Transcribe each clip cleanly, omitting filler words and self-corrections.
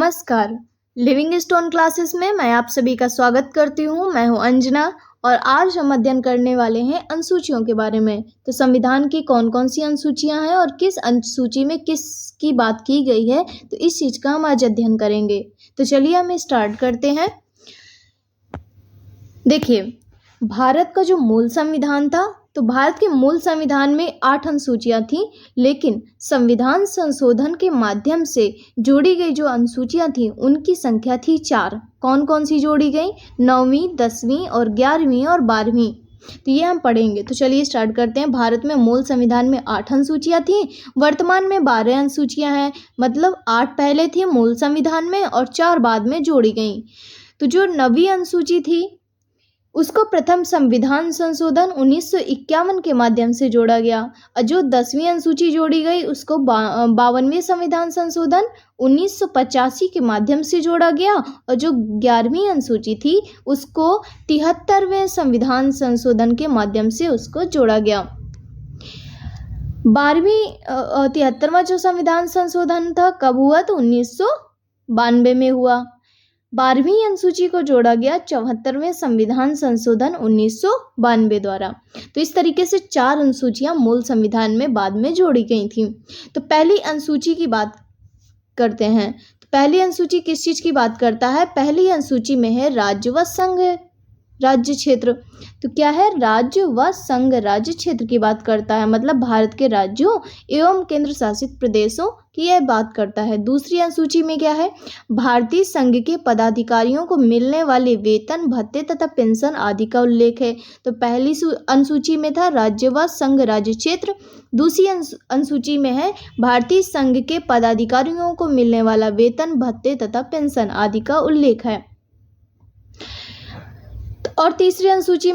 नमस्कार। Living stone classes में मैं आप सभी का स्वागत करती हूँ। मैं हूँ अंजना और आज हम अध्ययन करने वाले हैं अनुसूचियों के बारे में। तो संविधान की कौन कौन सी अनुसूचियाँ हैं और किस अनुसूची में किसकी बात की गई है, तो इस चीज़ का हम आज अध्ययन करेंगे। तो चलिए हम स्टार्ट करते हैं। देखिए, भारत का जो मूल संविधान था, तो भारत के मूल संविधान में 8 अनुसूचियाँ थीं, लेकिन संविधान संशोधन के माध्यम से जोड़ी गई जो अनुसूचियाँ थीं उनकी संख्या थी 4। कौन कौन सी जोड़ी गई? 9वीं, 10वीं और 11वीं और 12वीं। तो ये हम पढ़ेंगे। तो चलिए स्टार्ट करते हैं। भारत में मूल संविधान में 8 अनुसूचियाँ थीं, वर्तमान में 12 अनुसूचियाँ हैं। मतलब 8 पहले थी मूल संविधान में और 4 बाद में जोड़ी गई। तो जो 9वीं अनुसूची थी उसको प्रथम संविधान संशोधन 1951 के माध्यम से जोड़ा गया और जो 10वीं अनुसूची जोड़ी गई उसको 52वें संविधान संशोधन 1985 के माध्यम से जोड़ा गया और जो 11वीं अनुसूची थी उसको 73वें संविधान संशोधन के माध्यम से उसको जोड़ा गया। 73वां जो संविधान संशोधन था कब हुआ? तो 1992 में हुआ। 12वीं अनुसूची को जोड़ा गया 74वें संविधान संशोधन 1992 द्वारा। तो इस तरीके से 4 अनुसूचियां मूल संविधान में बाद में जोड़ी गई थीं। तो पहली अनुसूची की बात करते हैं। तो पहली अनुसूची किस चीज़ की बात करता है? पहली अनुसूची में है राज्य व संघ राज्य क्षेत्र। तो क्या है? राज्य व संघ राज्य क्षेत्र की बात करता है, मतलब भारत के राज्यों एवं केंद्र शासित प्रदेशों की यह बात करता है। दूसरी अनुसूची में क्या है? भारतीय संघ के पदाधिकारियों को मिलने वाले वेतन, भत्ते तथा पेंशन आदि का उल्लेख है। तो पहली अनुसूची में था राज्य व संघ राज्य क्षेत्र, दूसरी अनुसूची में है भारतीय संघ के पदाधिकारियों को मिलने वाला वेतन, भत्ते तथा पेंशन आदि का उल्लेख है। और तीसरी अनुसूची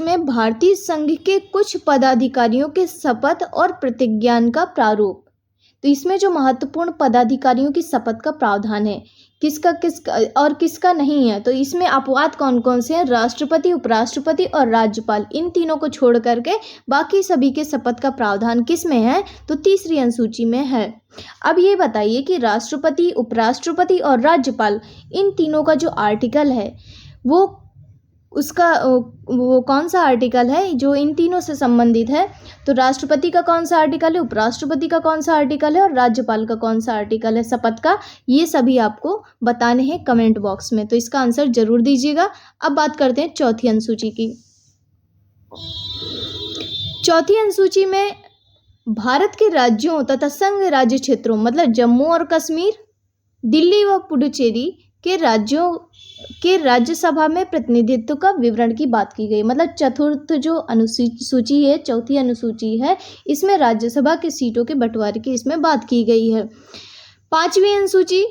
में भारतीय संघ के कुछ पदाधिकारियों के शपथ और प्रतिज्ञान का प्रारूप। तो इसमें जो महत्वपूर्ण पदाधिकारियों की शपथ का प्रावधान है, किसका नहीं है, तो इसमें अपवाद कौन कौन से हैं? राष्ट्रपति, उपराष्ट्रपति और राज्यपाल, इन तीनों को छोड़ करके बाकी सभी के शपथ का प्रावधान किस में है? तो तीसरी अनुसूची में है। अब ये बताइए कि राष्ट्रपति, उपराष्ट्रपति और राज्यपाल, इन तीनों का जो आर्टिकल है वो कौन सा आर्टिकल है जो इन तीनों से संबंधित है? तो राष्ट्रपति का कौन सा आर्टिकल है, उपराष्ट्रपति का कौन सा आर्टिकल है और राज्यपाल का कौन सा आर्टिकल है शपथ का? ये सभी आपको बताने हैं कमेंट बॉक्स में, तो इसका आंसर जरूर दीजिएगा। अब बात करते हैं चौथी अनुसूची की। चौथी अनुसूची में भारत के राज्यों तथा संघ राज्य क्षेत्रों, मतलब जम्मू और कश्मीर, दिल्ली व पुडुचेरी के राज्यों के राज्यसभा में प्रतिनिधित्व का विवरण की बात की गई। मतलब चतुर्थ जो अनुसूची है, चौथी अनुसूची है, इसमें राज्यसभा के सीटों के बंटवारे की इसमें बात की गई है। 5वीं अनुसूची,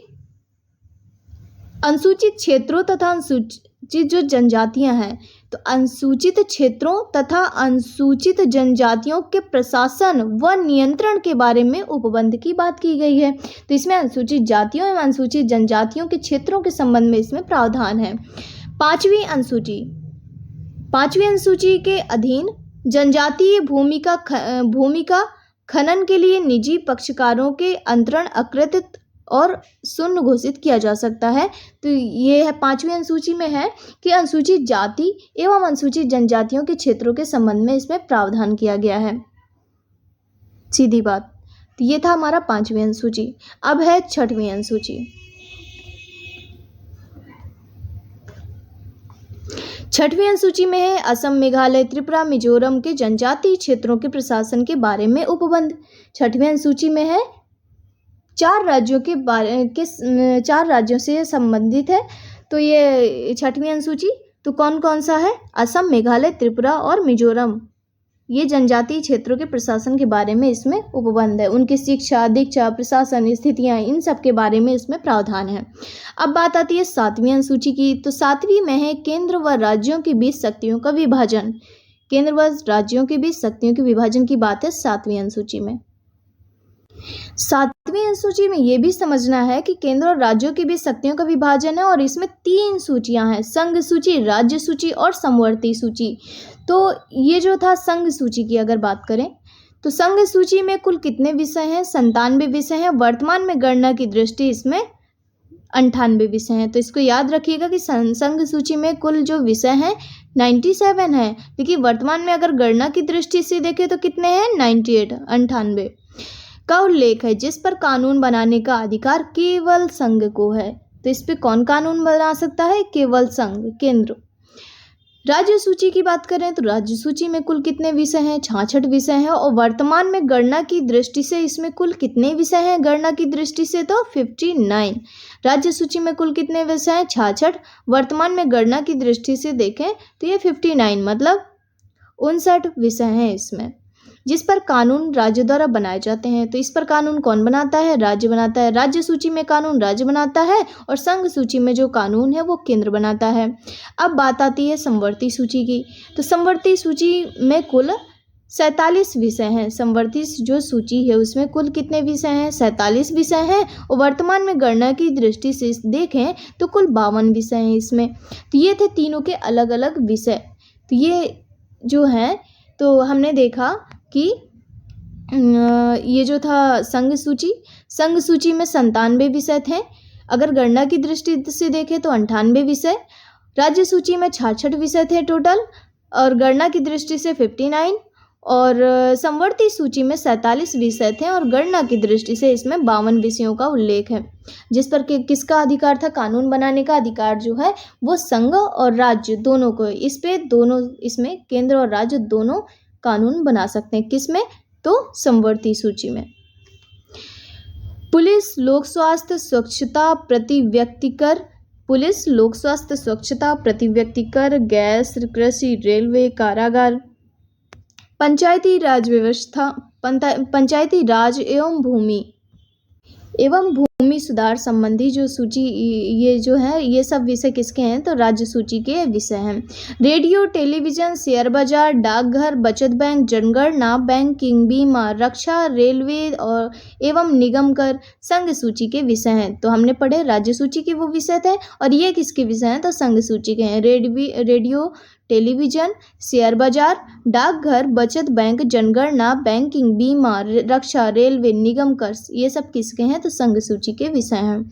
अनुसूचित क्षेत्रों तथा अनुसूचित जो जनजातियां हैं, तो अनुसूचित क्षेत्रों तथा अनुसूचित जनजातियों के प्रशासन व नियंत्रण के बारे में उपबंध की बात की गई है। तो इसमें अनुसूचित जातियों एवं अनुसूचित जनजातियों के क्षेत्रों के संबंध में इसमें प्रावधान है। 5वीं अनुसूची के अधीन जनजातीय भूमि का खनन के लिए निजी पक्षकारों के अंतरण अकृत और शून्य घोषित किया जा सकता है। तो ये है 5वीं अनुसूची में है कि अनुसूचित जाति एवं अनुसूचित जनजातियों के क्षेत्रों के संबंध में इसमें प्रावधान किया गया है। सीधी बात। तो ये था हमारा 5वीं अनुसूची। अब है 6वीं अनुसूची। 6वीं अनुसूची में है असम, मेघालय, त्रिपुरा, मिजोरम के जनजातीय क्षेत्रों के प्रशासन के बारे में उपबंध। 6वीं अनुसूची में है 4 राज्यों से संबंधित है। तो ये 6वीं अनुसूची, तो कौन कौन सा है? असम, मेघालय, त्रिपुरा और मिजोरम, ये जनजातीय क्षेत्रों के प्रशासन के बारे में इसमें उपबंध है। उनकी शिक्षा, दीक्षा, प्रशासन, स्थितियां, इन सब के बारे में इसमें प्रावधान है। अब बात आती है 7वीं अनुसूची की। तो 7वीं में है केंद्र व राज्यों के बीच शक्तियों का विभाजन। केंद्र व राज्यों के बीच शक्तियों के विभाजन की बात है 7वीं अनुसूची में। 7वीं अनुसूची में यह भी समझना है कि केंद्र और राज्यों के बीच शक्तियों का विभाजन है और इसमें 3 सूचियां हैं, संघ सूची, राज्य सूची और समवर्ती सूची। तो ये जो था संघ सूची की अगर बात करें तो संघ सूची में कुल कितने विषय हैं? 97 विषय हैं। वर्तमान में गणना की दृष्टि इसमें 98 विषय हैं। तो इसको याद रखिएगा कि संघ सूची में कुल जो विषय हैं 97 है, लेकिन वर्तमान में अगर गणना की दृष्टि से देखें तो कितने हैं? 98 का उल्लेख है जिस पर कानून बनाने का अधिकार केवल संघ को है। तो इस पे कौन कानून बना सकता है? केवल संघ, केंद्र। राज्य सूची की बात करें तो राज्य सूची में कुल कितने विषय हैं? 66 विषय हैं। और वर्तमान में गणना की दृष्टि से इसमें कुल कितने विषय हैं? गणना की दृष्टि से तो 59। राज्य सूची में कुल कितने विषय हैं? 66। वर्तमान में गणना की दृष्टि से देखें तो ये 59 मतलब 59 विषय हैं इसमें, जिस पर कानून राज्य द्वारा बनाए जाते हैं। तो इस पर कानून कौन बनाता है? राज्य बनाता है। राज्य सूची में कानून राज्य बनाता है और संघ सूची में जो कानून है वो केंद्र बनाता है। अब बात आती है समवर्ती सूची की। तो समवर्ती सूची में कुल 47 विषय हैं। समवर्ती जो सूची है उसमें कुल कितने विषय हैं? 47 विषय हैं। और वर्तमान में गणना की दृष्टि से देखें तो कुल 52 विषय हैं इसमें। तो ये थे तीनों के अलग अलग विषय। तो ये जो है तो हमने देखा कि ये जो था संघ सूची में 97 विषय थे। अगर गणना की दृष्टि से देखें तो 98 विषय। राज्य सूची में 66 विषय थे टोटल और गणना की दृष्टि से 59। और समवर्ती सूची में 47 विषय थे और गणना की दृष्टि से इसमें 52 विषयों का उल्लेख है, जिस पर किसका अधिकार था? कानून बनाने का अधिकार जो है वो संघ और राज्य दोनों को। इसमें केंद्र और राज्य दोनों कानून बना सकते हैं। किसमें? तो समवर्ती सूची में। पुलिस, लोक स्वास्थ्य, स्वच्छता, प्रति व्यक्ति कर। पुलिस, लोक स्वास्थ्य, स्वच्छता, प्रति व्यक्ति कर, गैस, कृषि, रेलवे, कारागार, पंचायती राज व्यवस्था, पंचायती राज एवं भूमि सुधार संबंधी जो सूची ये जो है ये सब विषय किसके हैं? तो राज्य सूची के विषय हैं। रेडियो, टेलीविजन, शेयर बाजार, डाकघर, बचत बैंक, जनगणना, बैंकिंग, बीमा, रक्षा, रेलवे और एवं निगम कर संघ सूची के विषय हैं। तो हमने पढ़े राज्य सूची के वो विषय थे और ये किसके विषय हैं? तो संघ सूची के हैं। रेडियो, टेलीविजन, शेयर बाजार, डाकघर, बचत बैंक, जनगणना, बैंकिंग, बीमा, रक्षा, रेलवे, निगम कर ये सब किसके हैं? तो संघ सूची के विषय हैं।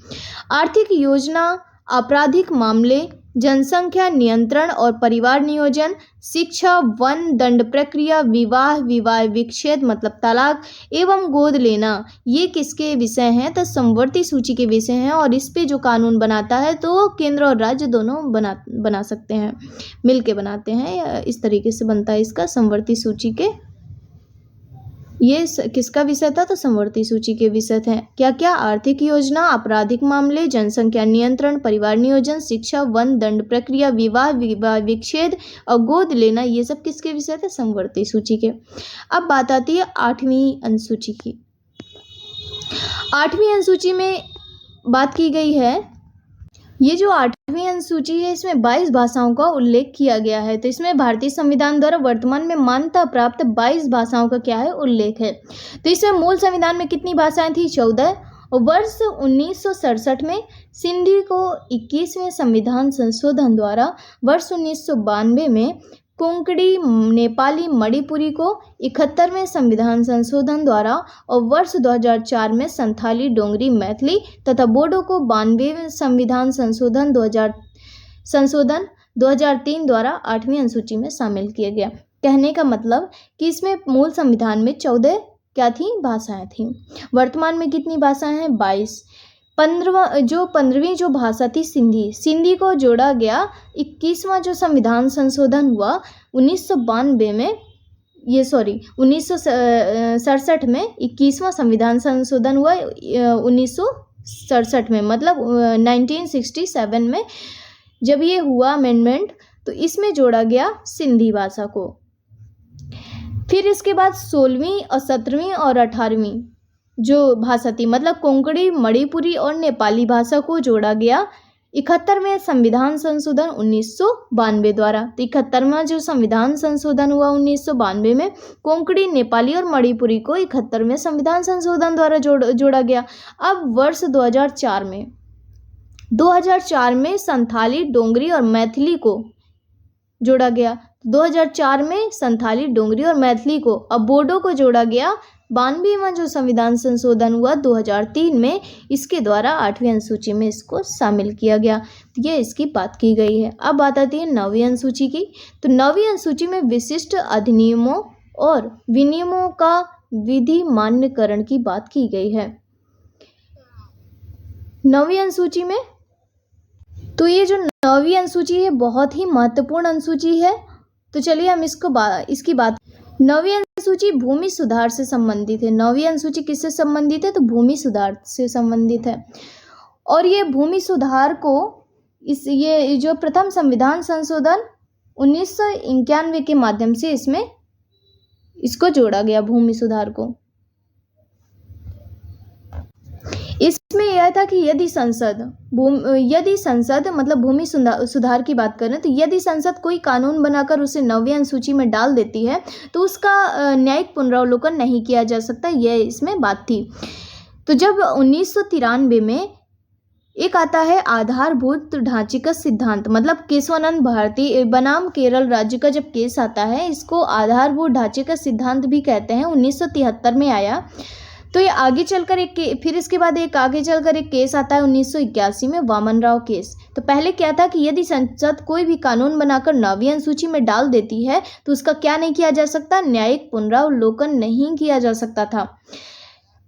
आर्थिक योजना, आपराधिक मामले, जनसंख्या नियंत्रण और परिवार नियोजन, शिक्षा, वन, दंड प्रक्रिया, विवाह विच्छेद मतलब तलाक एवं गोद लेना ये किसके विषय हैं? तो समवर्ती सूची के विषय हैं। और इस पे जो कानून बनाता है तो केंद्र और राज्य दोनों बना सकते हैं, मिलके बनाते हैं। इस तरीके से बनता है इसका समवर्ती सूची के। ये किसका विषय था? तो समवर्ती सूची के विषय थे। क्या क्या? आर्थिक योजना, आपराधिक मामले, जनसंख्या नियंत्रण, परिवार नियोजन, शिक्षा, वन, दंड प्रक्रिया, विवाह विच्छेद और गोद लेना ये सब किसके विषय थे? समवर्ती सूची के। अब बात आती है 8वीं अनुसूची की। 8वीं अनुसूची में बात की गई है, ये जो 8वीं अनुसूची है इसमें 22 भाषाओं का उल्लेख किया गया है। तो इसमें भारतीय संविधान द्वारा वर्तमान में मान्यता प्राप्त 22 भाषाओं का क्या है? उल्लेख है। तो इसमें मूल संविधान में कितनी भाषाएं थी? 14। और वर्ष 1967 में सिंधी को 21वें संविधान संशोधन द्वारा वर्ष 1992 में कोंकणी, नेपाली, मणिपुरी को 71वें संविधान संशोधन द्वारा और वर्ष 2004 में संथाली, डोंगरी, मैथिली तथा बोडो को 92वें संविधान संशोधन 2003 द्वारा 8वीं अनुसूची में शामिल किया गया। कहने का मतलब कि इसमें मूल संविधान में 14 क्या थी? भाषाएं थी। वर्तमान में कितनी भाषाएं हैं? 22। 15वीं जो भाषा थी सिंधी को जोड़ा गया 21वां जो संविधान संशोधन हुआ 1992 में 1967 में 21वां संविधान संशोधन हुआ 1967 में मतलब 1967 में जब ये हुआ अमेंडमेंट तो इसमें जोड़ा गया सिंधी भाषा को। फिर इसके बाद 16वीं और 17वीं और 18वीं जो भाषा थी मतलब कोंकणी, मणिपुरी और नेपाली भाषा को जोड़ा गया 71वें संविधान संशोधन 1992 द्वारा। तो 71वां जो संविधान संशोधन हुआ 1992 में कोंकणी, नेपाली और मणिपुरी को 71वें संविधान संशोधन द्वारा जोड़ा गया। अब वर्ष 2004 में संथाली, डोंगरी और मैथिली को जोड़ा गया। 2004 में संथाली, डोगरी और मैथिली को, अब बोडो को जोड़ा गया। 92वां जो संविधान संशोधन हुआ 2003 में, इसके द्वारा 8वीं अनुसूची में इसको शामिल किया गया। तो ये इसकी बात की गई है। अब बात आती है 9वीं अनुसूची की। तो 9वीं अनुसूची में विशिष्ट अधिनियमों और विनियमों का विधि मान्यकरण की बात की गई है 9वीं अनुसूची में। तो ये जो 9वीं अनुसूची है बहुत ही महत्वपूर्ण अनुसूची है। तो चलिए हम इसकी बात 9वीं अनुसूची भूमि सुधार से संबंधित है। 9वीं अनुसूची किससे संबंधित है? तो भूमि सुधार से संबंधित है। और ये भूमि सुधार को ये जो प्रथम संविधान संशोधन 1991 के माध्यम से इसको जोड़ा गया, भूमि सुधार को। इसमें यह था कि यदि संसद मतलब भूमि सुधार की बात करें तो यदि संसद कोई कानून बनाकर उसे 9वीं अनुसूची में डाल देती है तो उसका न्यायिक पुनरावलोकन नहीं किया जा सकता, यह इसमें बात थी। तो जब 1993 में एक आता है आधारभूत ढांचे का सिद्धांत, मतलब केशवानंद भारती बनाम केरल राज्य का जब केस आता है, इसको आधारभूत ढांचे का सिद्धांत भी कहते हैं, 1973 में आया। तो ये आगे चलकर फिर इसके बाद आगे चलकर एक केस आता है 1981 में, वामन राव केस। तो पहले क्या था कि यदि संसद कोई भी कानून बनाकर 9वीं अनुसूची में डाल देती है तो उसका क्या नहीं किया जा सकता? न्यायिक पुनरावलोकन नहीं किया जा सकता था।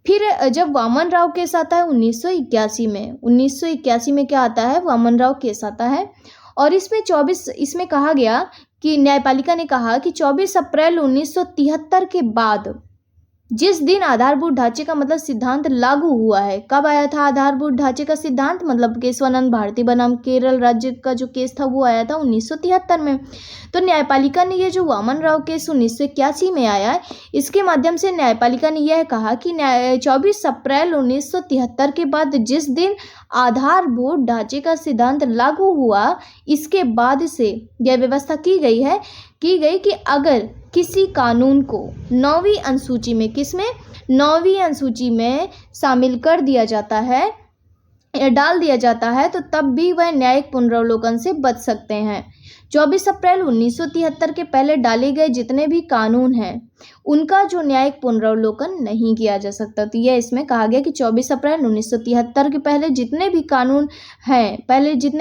फिर जब वामन राव केस आता है 1981 में क्या आता है? वामन राव केस आता है। और इसमें कहा गया कि न्यायपालिका ने कहा कि 24 अप्रैल 1973 के बाद जिस दिन आधारभूत ढांचे का मतलब सिद्धांत लागू हुआ है, कब आया था आधारभूत ढांचे का सिद्धांत? मतलब केशवानंद भारती बनाम केरल राज्य का जो केस था वो आया था 1973 में। तो न्यायपालिका ने ये जो वामन राव केस 1981 में आया है, इसके माध्यम से न्यायपालिका ने यह कहा कि 24 अप्रैल 1973 के बाद जिस दिन आधारभूत ढांचे का सिद्धांत लागू हुआ, इसके बाद से यह व्यवस्था की गई कि अगर किसी कानून को 9वीं अनुसूची में 9वीं अनुसूची में शामिल कर दिया जाता है या डाल दिया जाता है तो तब भी वह न्यायिक पुनरावलोकन से बच सकते हैं। 24 अप्रैल 1973 के पहले डाले गए जितने भी कानून हैं उनका जो न्यायिक पुनरावलोकन नहीं किया जा सकता। तो यह इसमें कहा गया कि 24 अप्रैल 1973 के पहले जितने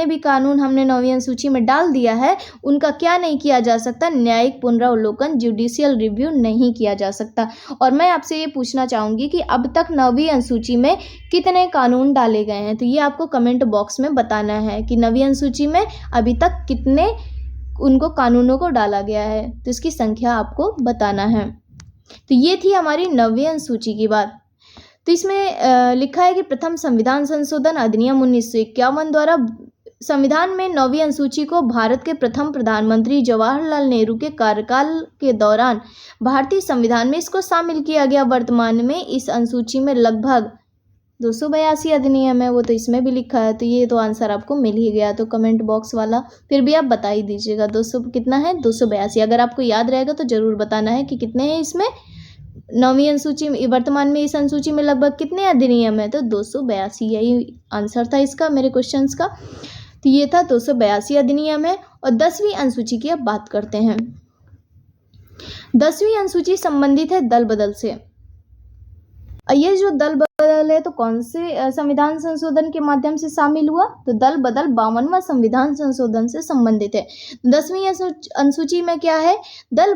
भी कानून हमने 9वीं अनुसूची में डाल दिया है उनका क्या नहीं किया जा सकता? न्यायिक पुनरावलोकन, जुडिशियल रिव्यू नहीं किया जा सकता। और मैं आपसे ये पूछना चाहूँगी कि अब तक 9वीं अनुसूची में कितने कानून डाले गए हैं? तो ये आपको कमेंट बॉक्स में बताना है कि 9वीं अनुसूची में अभी तक कितने उनको कानूनों को डाला गया है, तो इसकी संख्या आपको बताना है। तो ये थी हमारी 9वीं अनुसूची की बात। तो इसमें लिखा है कि प्रथम संविधान संशोधन अधिनियम 1951 द्वारा संविधान में 9वीं अनुसूची को भारत के प्रथम प्रधानमंत्री जवाहरलाल नेहरू के कार्यकाल के दौरान भारतीय संविधान में इसको शामिल किया गया। वर्तमान में इस अनुसूची में लगभग 282 अधिनियम है, वो तो इसमें भी लिखा है। तो ये तो आंसर आपको मिल ही गया। तो कमेंट बॉक्स वाला फिर भी आप बता ही दीजिएगा 200 कितना है? 282। अगर आपको याद रहेगा तो ज़रूर बताना है कि कितने हैं इसमें 9वीं अनुसूची में। वर्तमान में इस अनुसूची में लगभग कितने अधिनियम है? तो 282, यही आंसर था इसका मेरे क्वेश्चंस का। तो ये था 282 अधिनियम है। और 10वीं अनुसूची की अब बात करते हैं। 10वीं अनुसूची संबंधित है दल बदल से। ये जो दल बदल है तो कौन से संविधान संशोधन के माध्यम से शामिल हुआ? तो दल बदल 52वां संविधान संशोधन से संबंधित है। 10वीं अनुसूची में क्या है? दल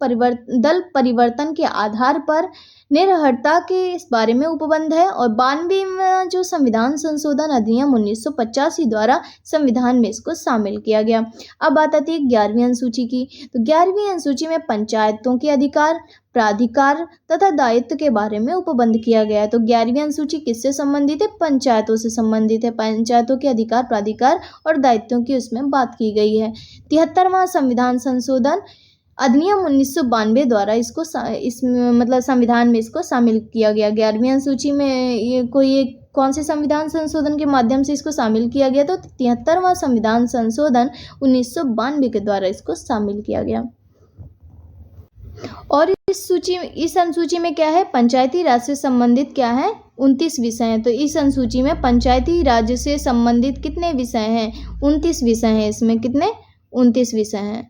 परिवर्तन के आधार पर निर्भरता के इस बारे में उपबंध है। और 92वां जो संविधान संशोधन अधिनियम 1985 द्वारा संविधान में इसको शामिल किया गया। अब बात आती है 11वीं अनुसूची की। तो 11वीं अनुसूची में पंचायतों के अधिकार, प्राधिकार तथा दायित्व के बारे में उपबंध किया गया है। तो 11वीं अनुसूची किससे संबंधित है? पंचायतों से संबंधित है। पंचायतों के अधिकार, प्राधिकार और दायित्वों की उसमें बात की गई है। 73वां संविधान संशोधन अधिनियम 1992 द्वारा इसको मतलब संविधान में इसको शामिल किया गया। 11वीं अनुसूची में कौन से संविधान संशोधन के माध्यम से इसको शामिल किया गया? तो 73वां संविधान संशोधन 1992 के द्वारा इसको शामिल किया गया। और इस अनुसूची में क्या है? पंचायती राज से संबंधित क्या है? 29 विषय हैं। तो इस अनुसूची में पंचायती राज से संबंधित कितने विषय हैं? 29 विषय हैं। इसमें कितने? 29 विषय हैं।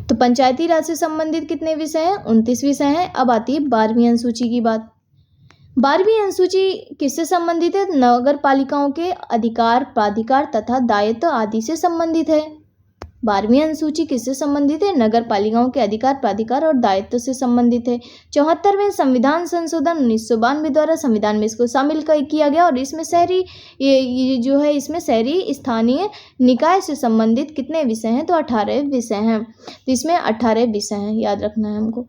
तो पंचायती राज से संबंधित कितने विषय हैं? 29 विषय हैं। अब आती है 12वीं अनुसूची की बात। 12वीं अनुसूची किससे संबंधित है? नगर पालिकाओं के अधिकार, प्राधिकार तथा दायित्व आदि से संबंधित है। 12वीं अनुसूची किससे संबंधित है? नगर पालिकाओं के अधिकार, प्राधिकार और दायित्व से संबंधित है। 74वें संविधान संशोधन 1992 द्वारा संविधान में इसको शामिल किया गया और इसमें शहरी ये जो है इसमें शहरी स्थानीय निकाय से संबंधित कितने विषय हैं? तो 18 विषय हैं। तो इसमें 18 विषय हैं, याद रखना है हमको।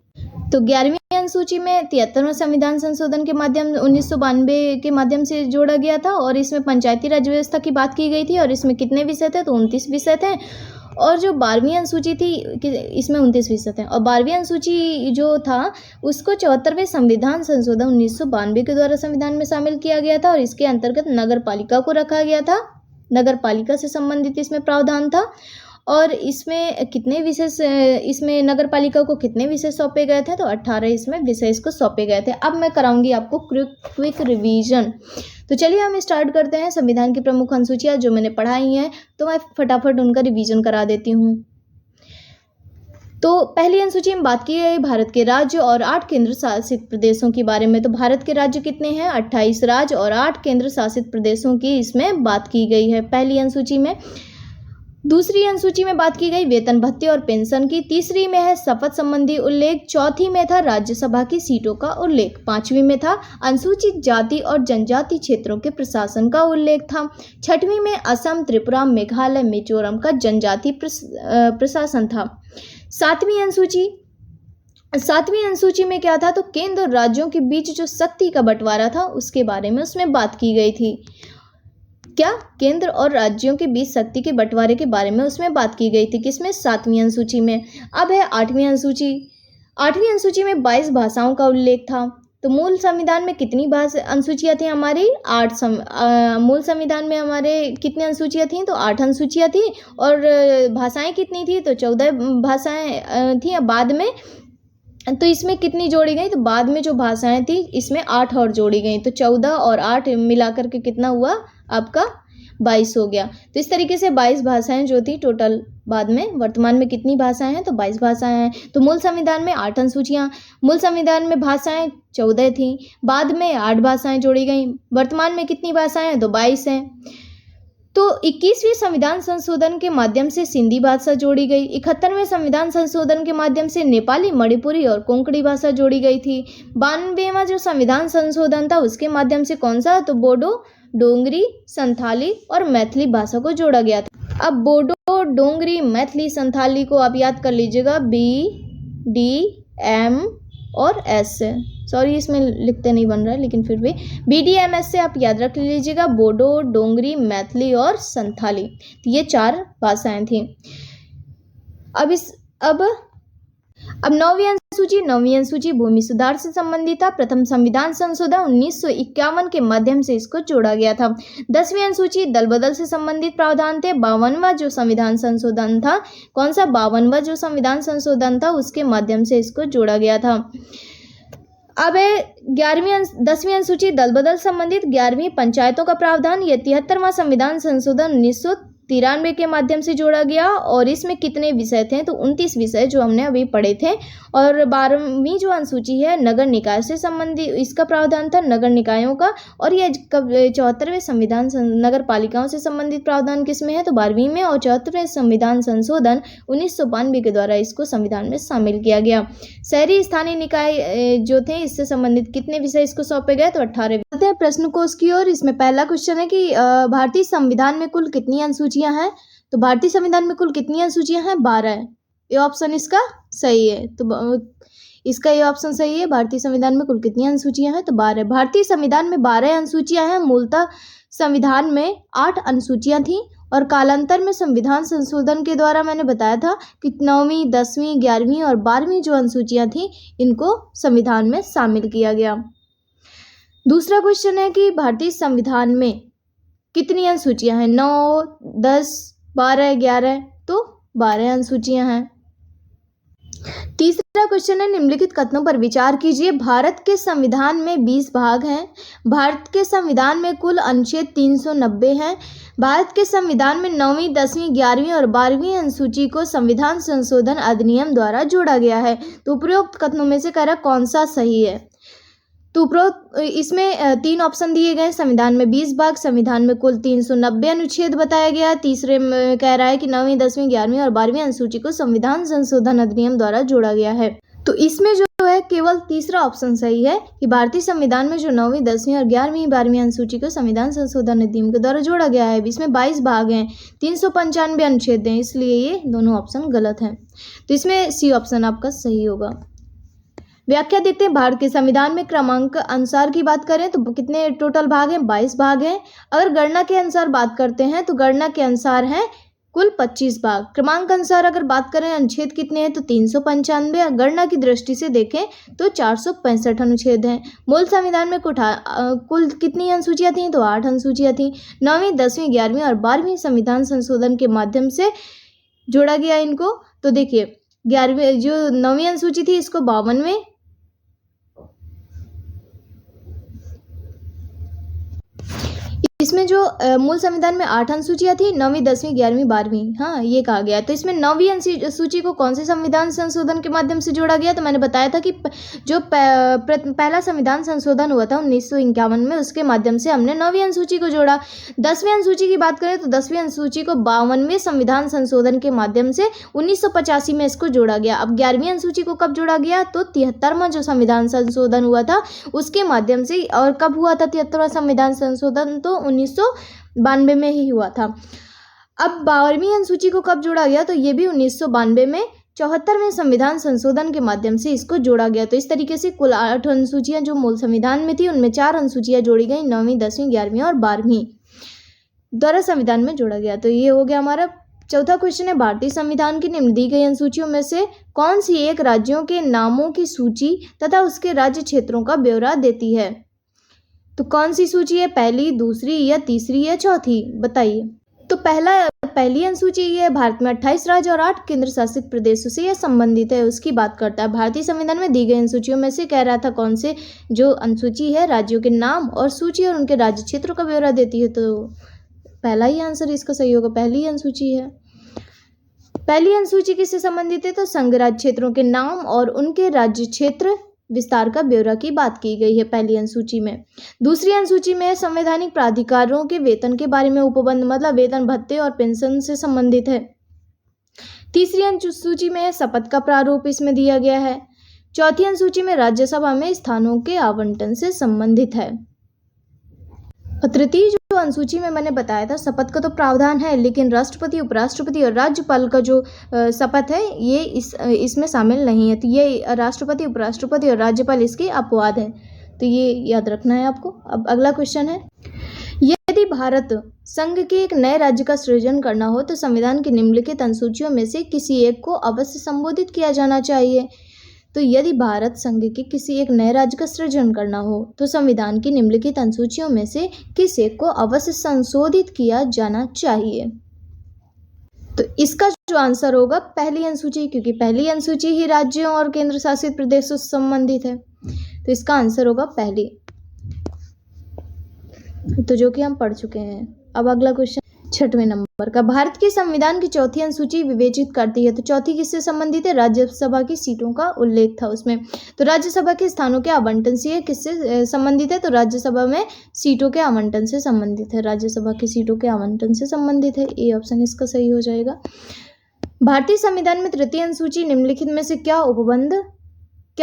तो 11वीं अनुसूची में 73वें संविधान संशोधन के माध्यम 1992 के माध्यम से जोड़ा गया था और इसमें पंचायती राज व्यवस्था की बात की गई थी और इसमें कितने विषय थे? तो 29 विषय थे। और जो 12वीं अनुसूची थी इसमें 29 विषय थे और 12वीं अनुसूची जो था उसको 74वें संविधान संशोधन 1992 के द्वारा संविधान में शामिल किया गया था और इसके अंतर्गत नगर पालिका को रखा गया था। नगर पालिका से संबंधित इसमें प्रावधान था और इसमें कितने विषय इसमें नगर पालिका को कितने विषय सौंपे गए थे? तो 18 इसमें विषय इसको सौंपे गए थे। अब मैं कराऊंगी आपको क्विक रिवीजन। तो चलिए हम स्टार्ट करते हैं। संविधान की प्रमुख अनुसूचियाँ जो मैंने पढ़ाई हैं तो मैं फटाफट उनका रिवीजन करा देती हूँ। तो पहली अनुसूची में बात की गई भारत के राज्य और 8 केंद्र शासित प्रदेशों के बारे में। तो भारत के राज्य कितने हैं? 28 राज्य और 8 केंद्र शासित प्रदेशों की इसमें बात की गई है पहली अनुसूची में। दूसरी अनुसूची में बात की गई वेतन भत्ते और पेंशन की। तीसरी में है शपथ संबंधी उल्लेख। चौथी में था राज्यसभा की सीटों का उल्लेख। 5वीं में था अनुसूचित जाति और जनजाति क्षेत्रों के प्रशासन का उल्लेख था। 6वीं में असम, त्रिपुरा, मेघालय, मिजोरम का जनजाति प्रशासन था। 7वीं अनुसूची में क्या था? तो केंद्र और राज्यों के बीच जो शक्ति का बंटवारा था उसके बारे में उसमें बात की गई थी। क्या? केंद्र और राज्यों के बीच शक्ति के बंटवारे के बारे में उसमें बात की गई थी। किसमें? 7वीं अनुसूची में। अब है 8वीं अनुसूची। 8वीं अनुसूची में 22 भाषाओं का उल्लेख था। तो मूल संविधान में कितनी अनुसूचियाँ थी हमारी? 8 मूल संविधान में हमारे कितनी अनुसूचियाँ थी? तो 8 अनुसूचियाँ थी। और भाषाएं कितनी थी? तो 14 भाषाएं थी। बाद में तो इसमें कितनी जोड़ी गई? तो बाद में जो भाषाएं थी इसमें 8 और जोड़ी गई। तो 14 और 8 मिलाकर के कितना हुआ आपका? 22 हो गया। तो इस तरीके से 22 भाषाएं जो थी टोटल। बाद में वर्तमान में कितनी भाषाएं हैं? तो 22 भाषाएं हैं। तो मूल संविधान में 8 अनुसूचियाँ, मूल संविधान में भाषाएं 14 थी, बाद में 8 भाषाएं जोड़ी गई। वर्तमान में कितनी भाषाएं हैं? तो 22 हैं। तो 21वें संविधान संशोधन के माध्यम से सिंधी भाषा जोड़ी गई। 71वें संविधान संशोधन के माध्यम से नेपाली, मणिपुरी और कोंकणी भाषा जोड़ी गई थी। 92वां जो संविधान संशोधन था उसके माध्यम से कौन सा? तो बोडो, डोंगरी, संथाली और मैथिली भाषा को जोड़ा गया था। अब बोडो, डोंगरी, मैथिली, संथाली को आप याद कर लीजिएगा BDM और S से। सॉरी इसमें लिखते नहीं बन रहा है लेकिन फिर भी BDMS से आप याद रख लीजिएगा। बोडो, डोंगरी, मैथिली और संथाली। तो ये 4 भाषाएं थी। अब 9वीं अनुसूची भूमि सुधार से संबंधित था। प्रथम संविधान संशोधन 1951 के माध्यम से इसको जोड़ा गया था। 10वीं अनुसूची दल बदल से संबंधित प्रावधान थे। 52वां जो संविधान संशोधन था, कौन सा? 52वां जो संविधान संशोधन था उसके माध्यम से इसको जोड़ा गया था। अब है 10वीं अनुसूची दल बदल संबंधित 11वीं पंचायतों का प्रावधान। ये 73वां संविधान संशोधन 1993 के माध्यम से जोड़ा गया और इसमें कितने विषय थे? तो 29 विषय जो हमने अभी पढ़े थे। और 12वीं जो अनुसूची है नगर निकाय से संबंधित इसका प्रावधान था, नगर निकायों का। और ये 74वें संविधान नगर पालिकाओं से संबंधित प्रावधान किसमें है? तो 12वीं में। और 74वें संविधान संशोधन 1992 के द्वारा इसको संविधान में शामिल किया गया। शहरी स्थानीय निकाय जो थे इससे संबंधित कितने विषय इसको सौंपे गए? तो 18। प्रश्न कोश की ओर। इसमें पहला क्वेश्चन है कि भारतीय संविधान में कुल कितनी अनुसूचियां हैं? तो भारतीय संविधान में कुल कितनी अनुसूचियां हैं? 12 है। ये ऑप्शन इसका सही है। तो इसका ये ऑप्शन सही है। भारतीय संविधान में कुल कितनी अनुसूचियां हैं? तो 12। भारतीय संविधान में 12 अनुसूचियां हैं। मूलतः संविधान में 8 अनुसूचियां थी और कालांतर में संविधान संशोधन के द्वारा मैंने बताया था कि 9वीं, 10वीं, 11वीं और 12वीं जो अनुसूचियां थी इनको संविधान में शामिल किया गया। दूसरा क्वेश्चन है कि भारतीय संविधान में कितनी अनुसूचियां हैं? 9, 10, 12, 11। तो 12 अनुसूचियां हैं। तीसरा क्वेश्चन है, निम्नलिखित कथनों पर विचार कीजिए। भारत के संविधान में 20 भाग हैं। भारत के संविधान में कुल अनुच्छेद 390 हैं। भारत के संविधान में 9वीं, 10वीं, 11वीं और 12वीं अनुसूची को संविधान संशोधन अधिनियम द्वारा जोड़ा गया है। तो उपरोक्त कथनों में से कह रहा कौन सा सही है। तो उपरोक्त इसमें 3 ऑप्शन दिए गए। संविधान में 20 भाग, संविधान में कुल 390 अनुच्छेद बताया गया। तीसरे में कह रहा है कि 9वीं, 10वीं, 11वीं और 12वीं अनुसूची को संविधान संशोधन अधिनियम द्वारा जोड़ा गया है। तो इसमें जो है केवल तीसरा ऑप्शन सही है कि भारतीय संविधान में जो 9वीं, 10वीं और 11वीं, 12वीं अनुसूची को संविधान संशोधन अधिनियम के द्वारा जोड़ा गया है। इसमें 22 भाग हैं, 395 अनुच्छेद हैं, इसलिए ये दोनों ऑप्शन गलत हैं। तो इसमें सी ऑप्शन आपका सही होगा। व्याख्या देखते हैं। भारत के संविधान में क्रमांक अनुसार की बात करें तो कितने टोटल भाग हैं? 22 भाग हैं। अगर गणना के अनुसार बात करते हैं तो गणना के अनुसार हैं कुल 25 भाग। क्रमांक अनुसार अगर बात करें अनुच्छेद कितने हैं तो 395। गणना की दृष्टि से देखें तो 465 अनुच्छेद हैं। मूल संविधान में कुल कितनी अनुसूचियाँ थीं? तो 8 अनुसूचियाँ थीं। 9वीं, 10वीं, 11वीं और 12वीं संविधान संशोधन के माध्यम से जोड़ा गया इनको। तो देखिए 11वीं जो 9वीं अनुसूची थी इसको 52वें, इसमें जो मूल संविधान में 8 अनुसूचियाँ थी, 9वीं, 10वीं, 11वीं, 12वीं, हाँ ये कहा गया। तो इसमें 9वीं अनुसूची को कौन से संविधान संशोधन के माध्यम से जोड़ा गया? तो मैंने बताया था कि जो पहला संविधान संशोधन हुआ था 1951 में, उसके माध्यम से हमने 9वीं अनुसूची को जोड़ा। 10वीं अनुसूची की बात करें तो 10वीं अनुसूची को 52वें संविधान संशोधन के माध्यम से 1985 में इसको जोड़ा गया। अब 11वीं अनुसूची को कब जोड़ा गया? तो 73वां जो संविधान संशोधन हुआ था उसके माध्यम से। और कब हुआ था 73वां संविधान संशोधन? तो 1992 में ही हुआ था। अब 12वीं अनुसूची को कब जोड़ा गया? तो ये भी 1992 में 74वें संविधान संशोधन के माध्यम से इसको जोड़ा गया। तो इस तरीके से कुल 8 अनुसूचियां जो मूल संविधान में थी उनमें 4 अनुसूचियां जोड़ी गई, 9वीं, 10वीं, 11वीं और 12वीं द्वारा संविधान में जोड़ा गया। तो ये हो गया हमारा चौथा क्वेश्चन है, भारतीय संविधान की निम्न दी गई अनुसूचियों में से कौन सी एक राज्यों के नामों की सूची तथा उसके राज्य क्षेत्रों का ब्यौरा देती है? तो कौन सी सूची है? पहली, दूसरी या तीसरी या चौथी? बताइए। तो पहली अनुसूची ये है, भारत में 28 राज्य और 8 केंद्र शासित प्रदेशों से यह संबंधित है, उसकी बात करता है। भारतीय संविधान में दी गई अनुसूचियों में से कह रहा था कौन से जो अनुसूची है राज्यों के नाम और सूची और उनके राज्य क्षेत्रों का ब्यौरा देती है। तो पहला ही आंसर इसका सही होगा, पहली अनुसूची है। पहली अनुसूची किससे संबंधित है? तो संघ राज्य क्षेत्रों के नाम और उनके राज्य क्षेत्र विस्तार का ब्यौरा की बात की गई है पहली अनुसूची में। दूसरी अनुसूची में संवैधानिक प्राधिकारों के वेतन के बारे में उपबंध, मतलब वेतन भत्ते और पेंशन से संबंधित है। तीसरी अनुसूची में शपथ का प्रारूप इसमें दिया गया है। चौथी अनुसूची में राज्यसभा में स्थानों के आवंटन से संबंधित है। तृतीय जो अनुसूची में मैंने बताया था शपथ का तो प्रावधान है, लेकिन राष्ट्रपति, उपराष्ट्रपति और राज्यपाल का जो शपथ है ये इसमें शामिल नहीं है। तो ये राष्ट्रपति, उपराष्ट्रपति और राज्यपाल इसके अपवाद हैं, तो ये याद रखना है आपको। अब अगला क्वेश्चन है, यदि भारत संघ के एक नए राज्य का सृजन करना हो तो संविधान की निम्नलिखित अनुसूचियों में से किसी एक को अवश्य संबोधित किया जाना चाहिए। तो यदि भारत संघ के किसी एक नए राज्य का सृजन करना हो तो संविधान की निम्नलिखित अनुसूचियों में से किस एक को अवश्य संशोधित किया जाना चाहिए? तो इसका जो आंसर होगा पहली अनुसूची, क्योंकि पहली अनुसूची ही राज्यों और केंद्र शासित प्रदेशों से संबंधित है। तो इसका आंसर होगा पहली, तो जो कि हम पढ़ चुके हैं। अब अगला क्वेश्चन 6वें नंबर का, भारत के संविधान की चौथी अनुसूची विवेचित करती है। तो चौथी किससे संबंधित है? राज्यसभा की सीटों का उल्लेख था उसमें। तो राज्यसभा के स्थानों के आवंटन से किससे संबंधित है? तो राज्यसभा में सीटों के आवंटन से संबंधित है, राज्यसभा की सीटों के आवंटन से संबंधित है। ए ऑप्शन इसका सही हो जाएगा। भारतीय संविधान में तृतीय अनुसूची निम्नलिखित में से क्या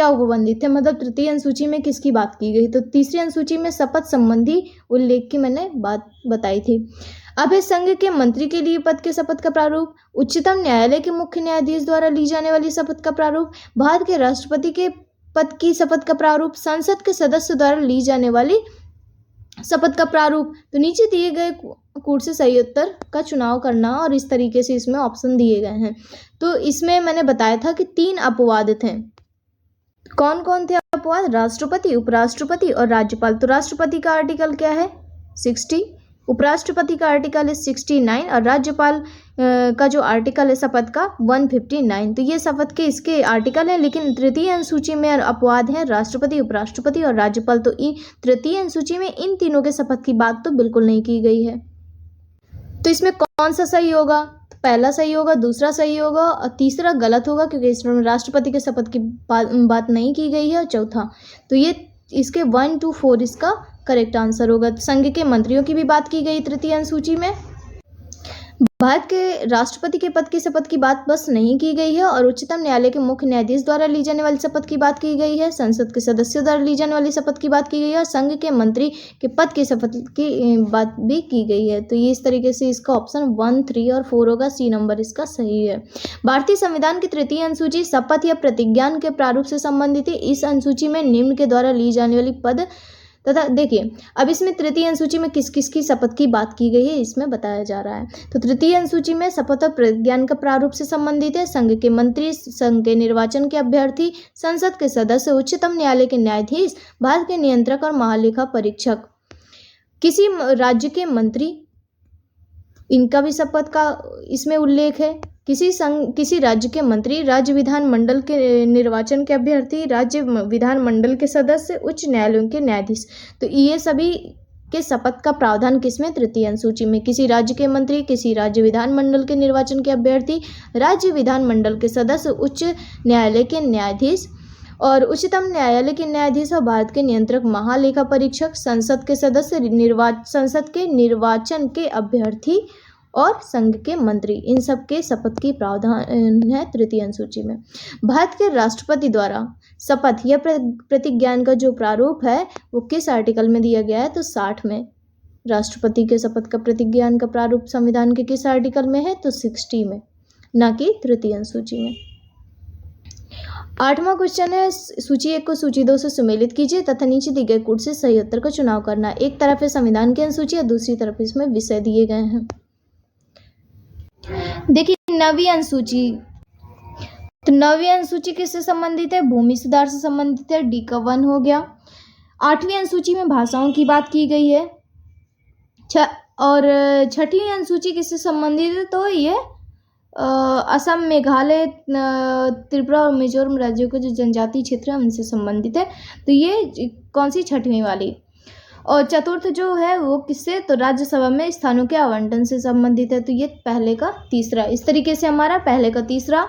उपबंधित है, मतलब तृतीय अनुसूची में किसकी बात की गई? तो तीसरी अनुसूची में शपथ संबंधी उल्लेख की मैंने बात बताई थी। अब है संघ के मंत्री के लिए पद के शपथ का प्रारूप, उच्चतम न्यायालय के मुख्य न्यायाधीश द्वारा ली जाने वाली शपथ का प्रारूप, भारत के राष्ट्रपति के पद की शपथ का प्रारूप, संसद के सदस्य द्वारा ली जाने वाली शपथ का प्रारूप। तो नीचे दिए गए कूट से सही उत्तर का चुनाव करना, और इस तरीके से इसमें ऑप्शन दिए गए हैं। तो इसमें मैंने बताया था कि 3 अपवाद थे। कौन कौन थे अपवाद? राष्ट्रपति, उपराष्ट्रपति और राज्यपाल। तो राष्ट्रपति का आर्टिकल क्या है? 60, उपराष्ट्रपति का आर्टिकल है 69 और राज्यपाल का जो आर्टिकल है शपथ का 159। तो ये शपथ के इसके आर्टिकल है, लेकिन तृतीय अनुसूची में अपवाद है राष्ट्रपति, उपराष्ट्रपति और राज्यपाल। तो तृतीय अनुसूची में इन तीनों के शपथ की बात तो बिल्कुल नहीं की गई है। तो इसमें कौन सा सही होगा? तो पहला सही होगा, दूसरा सही होगा और तीसरा गलत होगा, क्योंकि इसमें राष्ट्रपति के शपथ की बात नहीं की गई है। और चौथा, तो ये इसके 1 to 4 इसका करेक्ट आंसर होगा। तो संघ के मंत्रियों की भी बात की गई तृतीय अनुसूची में। भारत के राष्ट्रपति के पद की शपथ की बात बस नहीं की गई है, और उच्चतम न्यायालय के मुख्य न्यायाधीश द्वारा ली जाने वाली शपथ की बात की गई है, संसद के सदस्यों द्वारा ली जाने वाली शपथ की बात की गई है, और संघ के मंत्री के पद की शपथ की बात भी की गई है। तो ये इस तरीके से इसका ऑप्शन 1, 3 और 4 होगा। सी नंबर इसका सही है। भारतीय संविधान की तृतीय अनुसूची शपथ या प्रतिज्ञा के प्रारूप से संबंधित है। इस अनुसूची में निम्न के द्वारा ली जाने वाली पद तथा देखिए, अब इसमें तृतीय अनुसूची में किस किस की शपथ की बात की गई है इसमें बताया जा रहा है। तो तृतीय अनुसूची में शपथ और प्रतिज्ञा का प्रारूप से संबंधित है संघ के मंत्री, संघ के निर्वाचन के अभ्यर्थी, संसद के सदस्य, उच्चतम न्यायालय के न्यायाधीश, भारत के नियंत्रक और महालेखा परीक्षक, किसी राज्य के मंत्री, इनका भी शपथ का इसमें उल्लेख है। किसी राज्य के मंत्री, राज्य विधान मंडल के निर्वाचन के अभ्यर्थी, राज्य विधान मंडल के सदस्य, उच्च न्यायालयों के न्यायाधीश। तो ये सभी के शपथ का प्रावधान किसमें? तृतीय अनुसूची में। किसी राज्य के मंत्री, किसी राज्य विधान मंडल के निर्वाचन के अभ्यर्थी, राज्य विधान मंडल के सदस्य, उच्च न्यायालय के न्यायाधीश और उच्चतम न्यायालय के न्यायाधीश और भारत के नियंत्रक महालेखा परीक्षक, संसद के सदस्य, संसद के निर्वाचन के अभ्यर्थी और संघ के मंत्री, इन सब के शपथ की प्रावधान है तृतीय अनुसूची में। भारत के राष्ट्रपति द्वारा शपथ या प्रतिज्ञा का जो प्रारूप है वो किस आर्टिकल में दिया गया है? तो 60 में। राष्ट्रपति के शपथ का प्रतिज्ञा का प्रारूप संविधान के किस आर्टिकल में है? तो 60 में, ना कि तृतीय अनुसूची में। 8वां क्वेश्चन है, सूची 1 को सूची 2 से सुमेलित कीजिए तथा नीचे दिए गए कूट से सही उत्तर का चुनाव करना। एक तरफ है संविधान की अनुसूची और दूसरी तरफ इसमें विषय दिए गए हैं। देखिए, 9वीं अनुसूची, तो 9वीं अनुसूची किससे संबंधित है? भूमि सुधार से संबंधित है, डी का 1 हो गया। 8वीं अनुसूची में भाषाओं की बात की गई है। और 6वीं अनुसूची किससे संबंधित है? तो ये असम, मेघालय, त्रिपुरा और मिजोरम राज्यों के जो जनजातीय क्षेत्र है उनसे संबंधित है। तो ये कौन सी 6वीं वाली? और चतुर्थ जो है वो किससे? तो राज्यसभा में स्थानों के आवंटन से संबंधित है। तो ये पहले का तीसरा, इस तरीके से हमारा पहले का तीसरा,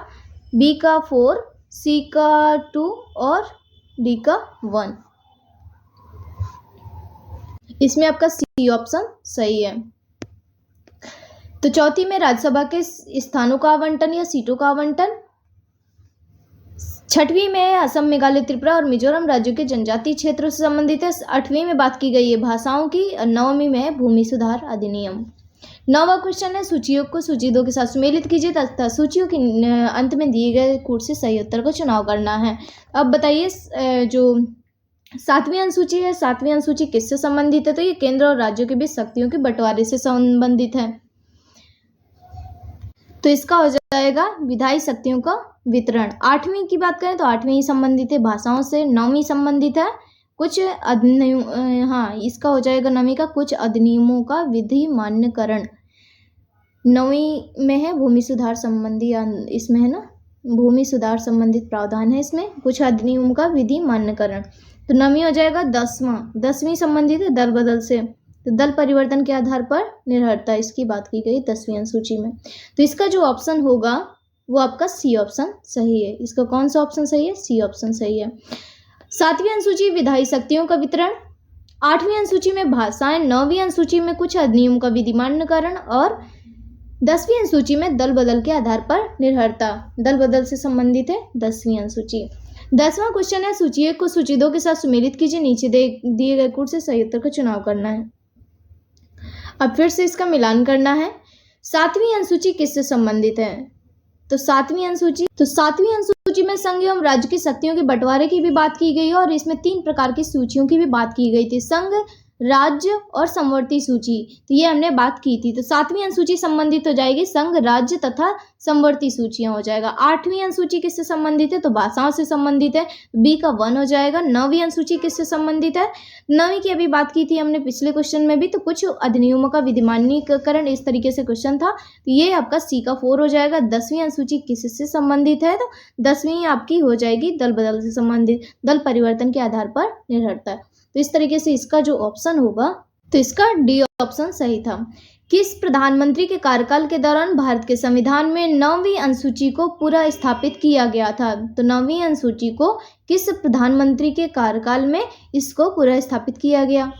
बी का 4, सी का 2 और डी का 1। इसमें आपका सी ऑप्शन सही है। तो चौथी में राज्यसभा के स्थानों का आवंटन या सीटों का आवंटन। 6वीं में असम, मेघालय, त्रिपुरा और मिजोरम राज्यों के जनजातीय क्षेत्रों से संबंधित है। 8वीं में बात की गई है भाषाओं की और 9वीं में भूमि सुधार अधिनियम। 9वां क्वेश्चन है, सूचियों को सूची 2 के साथ सुमेलित कीजिए तथा सूचियों के अंत में दिए गए कूट से सही उत्तर का चुनाव करना है। अब बताइए, जो 7वीं अनुसूची है, 7वीं अनुसूची किससे संबंधित है? तो ये केंद्र और राज्यों के बीच शक्तियों के बंटवारे से संबंधित है। तो इसका हो जाएगा विधायी शक्तियों का वितरण। 8वीं की बात करें तो 8वीं संबंधित है भाषाओं से। 9वीं संबंधित है कुछ अधिनियम, हाँ इसका हो जाएगा 9वीं का कुछ अधिनियमों का विधि मान्यकरण। 9वीं में है भूमि सुधार संबंधी, इसमें है ना भूमि सुधार संबंधित प्रावधान है इसमें, कुछ अधिनियमों का विधि मान्यकरण। तो 9वीं हो जाएगा 10वीं संबंधित है दल बदल से, तो दल परिवर्तन के आधार पर निर्भरता, इसकी बात की गई 10वीं अनुसूची में। तो इसका जो ऑप्शन होगा वो आपका सी ऑप्शन सही है। इसका कौन सा ऑप्शन सही है? सी ऑप्शन सही है। 7वीं अनुसूची विधायी शक्तियों का वितरण, 8वीं अनुसूची में भाषाएं, 9वीं अनुसूची में कुछ अधिनियम का विधि मान्यकरण और 10वीं अनुसूची में दल बदल के आधार पर निर्भरता, दल बदल से संबंधित है 10वीं अनुसूची। 10वां क्वेश्चन है, सूची 1 को सूची 2 के साथ सुमेलित कीजिए, नीचे दिए गए कूट से सही उत्तर का चुनाव करना है। अब फिर से इसका मिलान करना है। 7वीं अनुसूची किससे संबंधित है? तो 7वीं अनुसूची में संघ एवं राज्य की शक्तियों के बंटवारे की भी बात की गई है और इसमें 3 प्रकार की सूचियों की भी बात की गई थी। संघ, राज्य और समवर्ती सूची, तो ये हमने बात की थी। तो 7वीं अनुसूची संबंधित हो जाएगी संघ, राज्य तथा समवर्ती सूचियां हो जाएगा। 8वीं अनुसूची किससे संबंधित है? तो भाषाओं से संबंधित है, बी का 1 हो जाएगा। 9वीं अनुसूची किससे संबंधित है? 9वीं की अभी बात की थी हमने पिछले क्वेश्चन में भी, तो कुछ अधिनियमों का विधिमान्यीकरण, इस तरीके से क्वेश्चन था, तो ये आपका सी का 4 हो जाएगा। 10वीं अनुसूची किससे संबंधित है? तो 10वीं आपकी हो जाएगी दल बदल से संबंधित, दल परिवर्तन के आधार पर निर्भरता है। तो इस तरीके से इसका जो ऑप्शन होगा, तो इसका डी ऑप्शन सही था। किस प्रधानमंत्री के कार्यकाल के दौरान भारत के संविधान में 9वीं अनुसूची को पूरा स्थापित किया गया था? तो 9वीं अनुसूची को किस प्रधानमंत्री के कार्यकाल में इसको पूरा स्थापित किया गया,